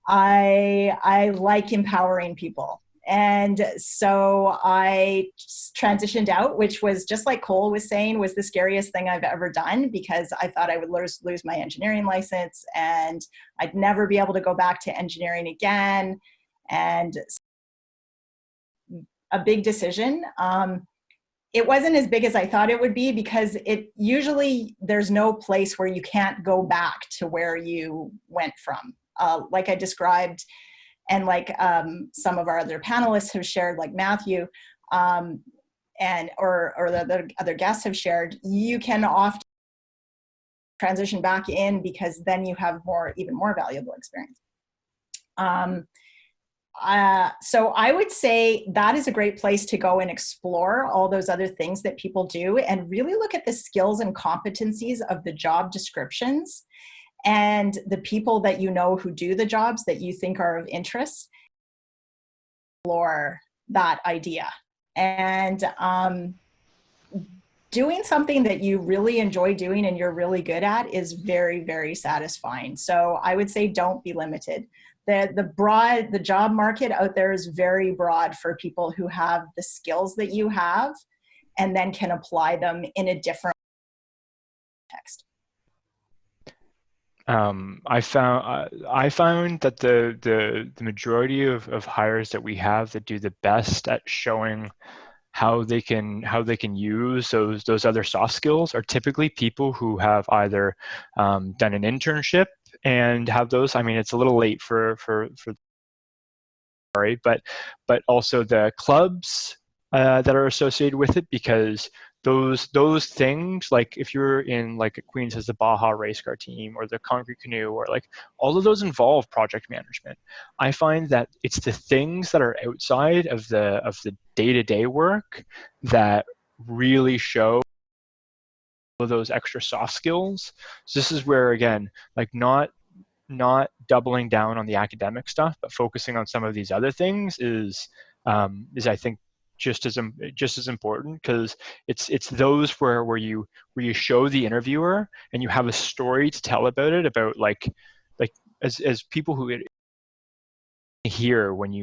I like empowering people. And so I transitioned out, which was just like Cole was saying, was the scariest thing I've ever done because I thought I would lose my engineering license and I'd never be able to go back to engineering again. And a big decision. It wasn't as big as I thought it would be because there's no place where you can't go back to where you went from. Like I described, and like some of our other panelists have shared, like Matthew, or the other guests have shared, you can often transition back in because then you have even more valuable experience. So I would say that is a great place to go and explore all those other things that people do and really look at the skills and competencies of the job descriptions and the people that you know who do the jobs that you think are of interest. Explore that idea. And doing something that you really enjoy doing and you're really good at is very, very satisfying. So I would say don't be limited. The job market out there is very broad for people who have the skills that you have and then can apply them in a different context. I found that the majority of hires that we have that do the best at showing how they can use those other soft skills are typically people who have either done an internship and have those. I mean, it's a little late for but also the clubs that are associated with it, because those things, like if you're in like Queens has the Baja race car team or the concrete canoe, or like all of those involve project management. I find that it's the things that are outside of the day-to-day work that really show those extra soft skills. So this is where, again, like not doubling down on the academic stuff, but focusing on some of these other things is I think just as important, because it's those where you show the interviewer and you have a story to tell about it, about like as people who hear when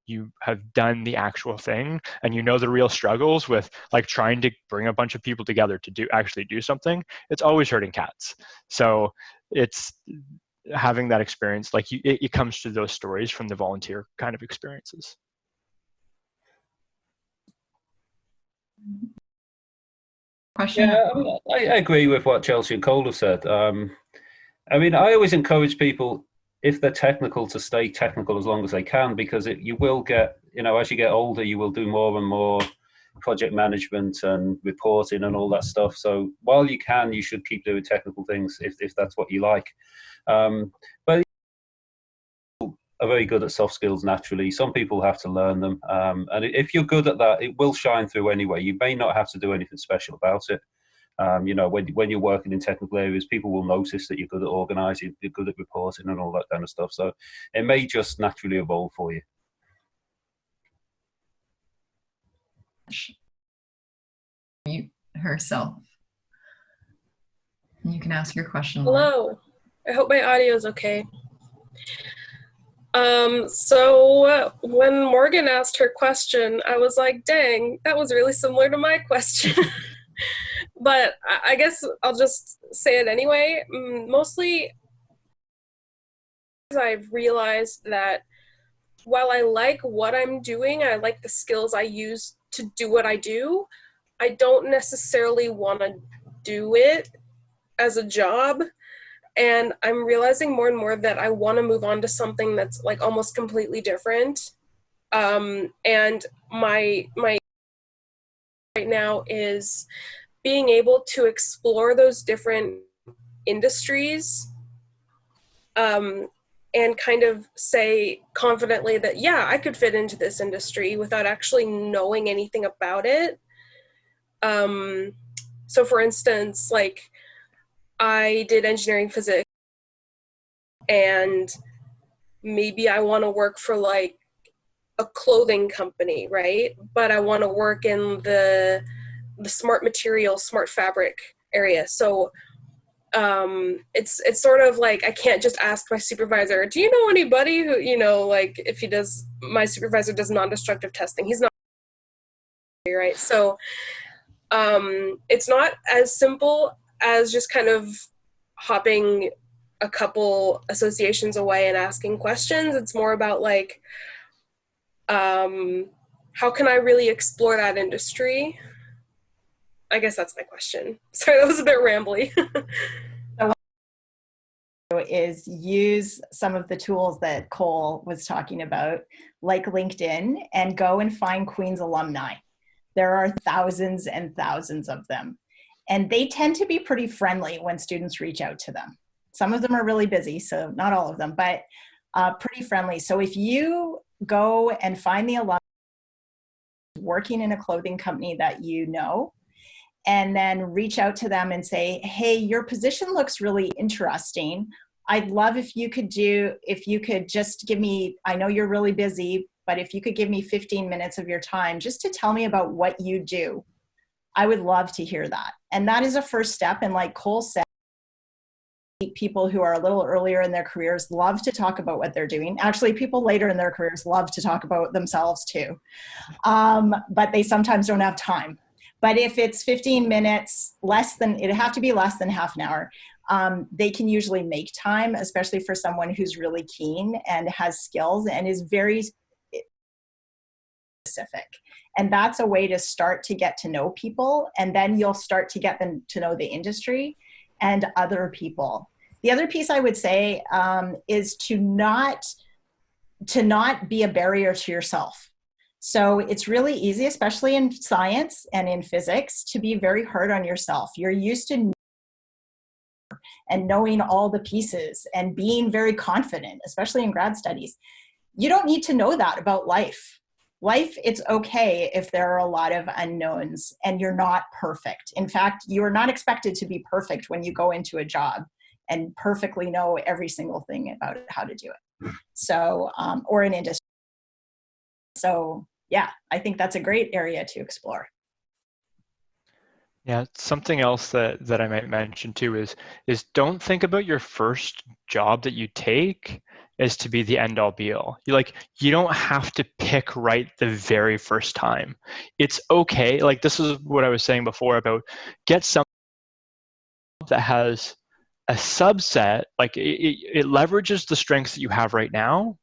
you have done the actual thing and you know the real struggles with like trying to bring a bunch of people together to actually do something. It's always herding cats. So it's having that experience, like it comes to those stories from the volunteer kind of experiences. Question? Yeah, I agree with what Chelsea and Cole have said. I mean, I always encourage people, if they're technical, to stay technical as long as they can, because you will get, as you get older, you will do more and more project management and reporting and all that stuff. So while you can, you should keep doing technical things if that's what you like. But are very good at soft skills naturally. Some people have to learn them. And if you're good at that, it will shine through anyway. You may not have to do anything special about it. You know, when you're working in technical areas, people will notice that you're good at organising, you're good at reporting and all that kind of stuff. So it may just naturally evolve for you. Mute herself. You can ask your question. Hello. I hope my audio is okay. So when Morgan asked her question, I was like, dang, that was really similar to my question. But I guess I'll just say it anyway. Mostly, I've realized that while I like what I'm doing, I like the skills I use to do what I do, I don't necessarily want to do it as a job. And I'm realizing more and more that I want to move on to something that's like almost completely different. And my right now is being able to explore those different industries and kind of say confidently that, yeah, I could fit into this industry without actually knowing anything about it. So for instance, like I did engineering physics and maybe I want to work for like a clothing company, right? But I want to work in the smart material, smart fabric area. So it's sort of like I can't just ask my supervisor, do you know anybody who, you know, like if he does, my supervisor does non-destructive testing. He's not, right? So it's not as simple as just kind of hopping a couple associations away and asking questions. It's more about like, how can I really explore that industry? I guess that's my question. Sorry, that was a bit rambly. Is use some of the tools that Cole was talking about, like LinkedIn, and go and find Queen's alumni. There are thousands and thousands of them. And they tend to be pretty friendly when students reach out to them. Some of them are really busy, so not all of them, but pretty friendly. So if you go and find the alumni working in a clothing company that you know, and then reach out to them and say, hey, your position looks really interesting. I'd love if you could just give me, I know you're really busy, but if you could give me 15 minutes of your time just to tell me about what you do, I would love to hear that. And that is a first step. And like Cole said, people who are a little earlier in their careers love to talk about what they're doing. Actually, people later in their careers love to talk about themselves too. But they sometimes don't have time. But if it's 15 minutes, it'd have to be less than half an hour. They can usually make time, especially for someone who's really keen and has skills and is very specific. And that's a way to start to get to know people. And then you'll start to get them to know the industry and other people. The other piece I would say is to not be a barrier to yourself. So it's really easy, especially in science and in physics, to be very hard on yourself. You're used to and knowing all the pieces and being very confident, especially in grad studies. You don't need to know that about life. Life, it's okay if there are a lot of unknowns and you're not perfect. In fact, you are not expected to be perfect when you go into a job and perfectly know every single thing about how to do it. So, or an industry. So yeah, I think that's a great area to explore. Yeah, something else that I might mention too is don't think about your first job that you take as to be the end all be all. You don't have to pick right the very first time. It's okay. Like this is what I was saying before about get something that has a subset, like it leverages the strengths that you have right now,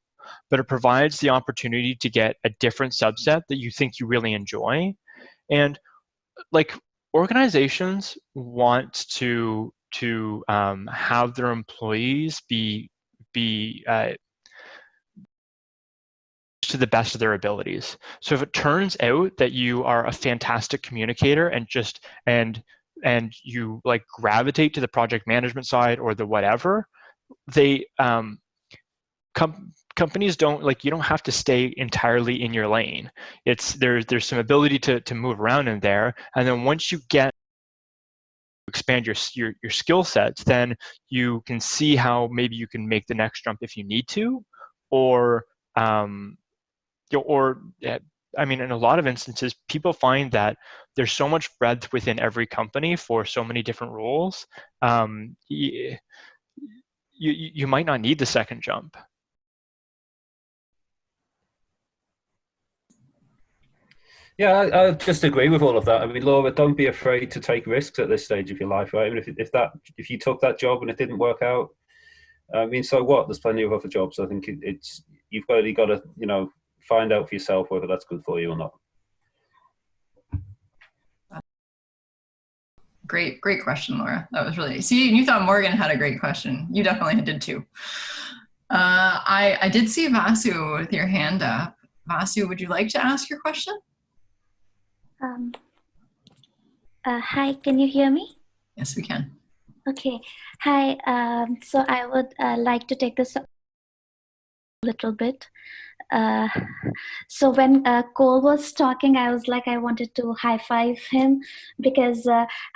but it provides the opportunity to get a different subset that you think you really enjoy. And like organizations want to have their employees be to the best of their abilities. So if it turns out that you are a fantastic communicator and you like gravitate to the project management side or the whatever, they companies don't, like, you don't have to stay entirely in your lane. There's some ability to move around in there, and then once you get expand your skill sets, then you can see how maybe you can make the next jump if you need to, or I mean, in a lot of instances, people find that there's so much breadth within every company for so many different roles. You might not need the second jump. Yeah, I just agree with all of that. I mean, Laura, don't be afraid to take risks at this stage of your life, right? I mean, if you took that job and it didn't work out, I mean, so what? There's plenty of other jobs. I think you've really got to, find out for yourself whether that's good for you or not. Great question, Laura. That was really, see, you thought Morgan had a great question. You definitely did too. I did see Vasu with your hand up. Vasu, would you like to ask your question? Hi, can you hear me? Yes, we can. Okay. Hi. So I would like to take this a little bit. So when Cole was talking, I was like, I wanted to high five him because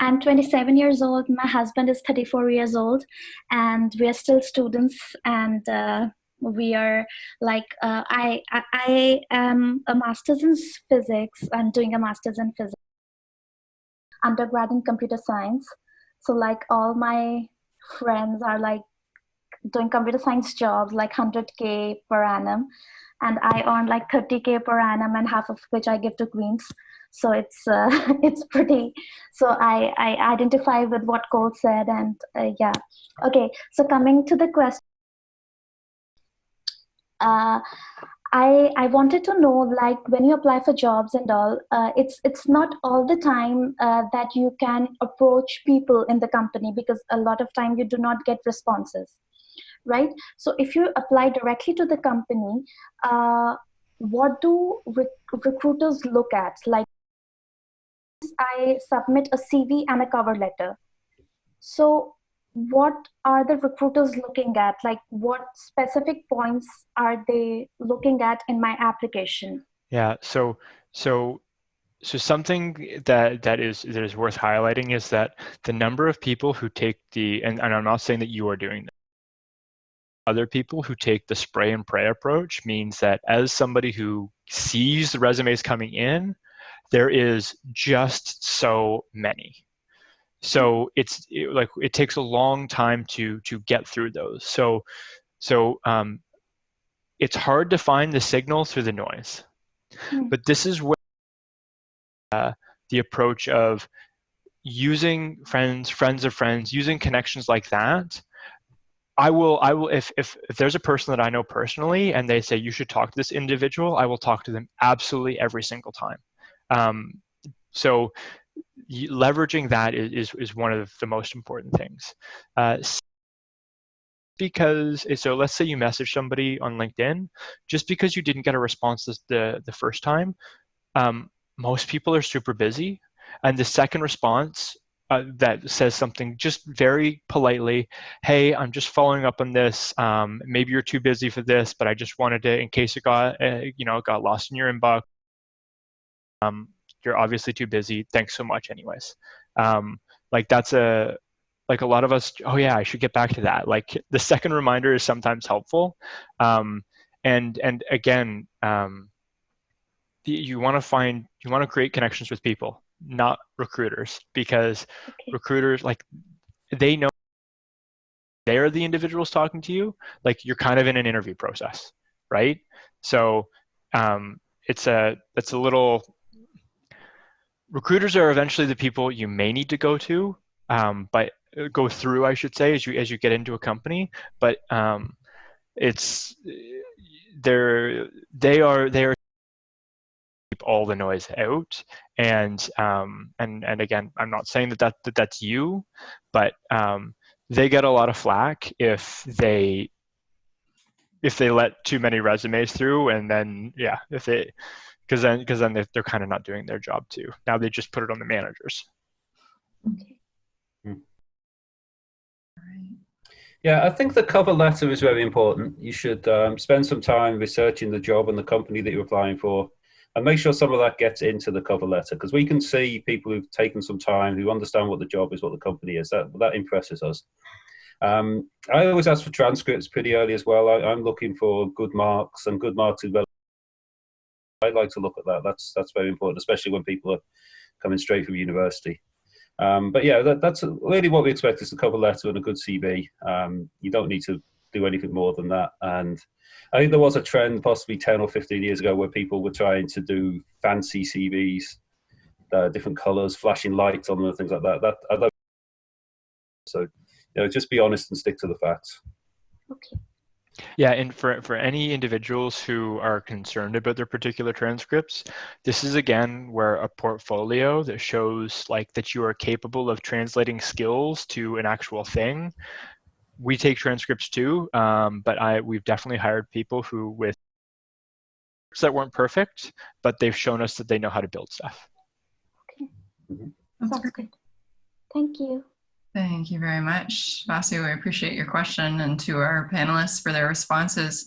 I'm 27 years old. My husband is 34 years old, and we are still students. And we are like, I am a master's in physics. I'm doing a master's in physics, undergrad in computer science. So like all my friends are like doing computer science jobs, like 100K per annum. And I earn like 30K per annum, and half of which I give to Queens. So it's it's pretty. So I identify with what Cole said, and yeah. Okay. So coming to the question, I wanted to know, like, when you apply for jobs and all, it's not all the time that you can approach people in the company, because a lot of time you do not get responses. Right? So if you apply directly to the company, what do recruiters look at? Like, I submit a CV and a cover letter. So what are the recruiters looking at? Like, what specific points are they looking at in my application? Yeah. So something that is worth highlighting is that the number of people who take and I'm not saying that you are doing this, other people who take the spray and pray approach means that as somebody who sees the resumes coming in, there is just so many. So it takes a long time to get through those. So it's hard to find the signal through the noise. But this is where the approach of using friends of friends, using connections like that. I will if there's a person that I know personally and they say you should talk to this individual, I will talk to them absolutely every single time. So leveraging that is one of the most important things. Because so let's say you message somebody on LinkedIn, just because you didn't get a response the first time, most people are super busy, and the second response that says something just very politely, hey, I'm just following up on this. Maybe you're too busy for this, but I just wanted to, in case it got got lost in your inbox. You're obviously too busy. Thanks so much, anyways. Like that's a lot of us. Oh yeah, I should get back to that. Like the second reminder is sometimes helpful, and again. You want to create connections with people, not recruiters, because recruiters, like, they know they are the individuals talking to you. Like, you're kind of in an interview process, right? So it's a little, recruiters are eventually the people you may need to go to, but go through, I should say, as you get into a company. But they are all the noise out, and again, I'm not saying that's you, but they get a lot of flack if they let too many resumes through, and then because then they're kind of not doing their job too. Now they just put it on the managers. Okay. Yeah, I think the cover letter is very important. You should spend some time researching the job and the company that you're applying for, and make sure some of that gets into the cover letter, because we can see people who've taken some time, who understand what the job is, what the company is. That impresses us. I always ask for transcripts pretty early as well. I'm looking for good marks, and good marks is well. I like to look at that. That's very important, especially when people are coming straight from university. But yeah, that's really what we expect is the cover letter and a good CV. You don't need to do anything more than that. And I think there was a trend possibly 10 or 15 years ago where people were trying to do fancy CVs, different colors, flashing lights on them and things like that. I don't. So, just be honest and stick to the facts. Okay. Yeah, and for any individuals who are concerned about their particular transcripts, this is again where a portfolio that shows like that you are capable of translating skills to an actual thing. We take transcripts too, but we've definitely hired people who with that weren't perfect, but they've shown us that they know how to build stuff. Okay. Mm-hmm. Sounds good. Thank you. Thank you very much, Vasu. I appreciate your question, and to our panelists for their responses.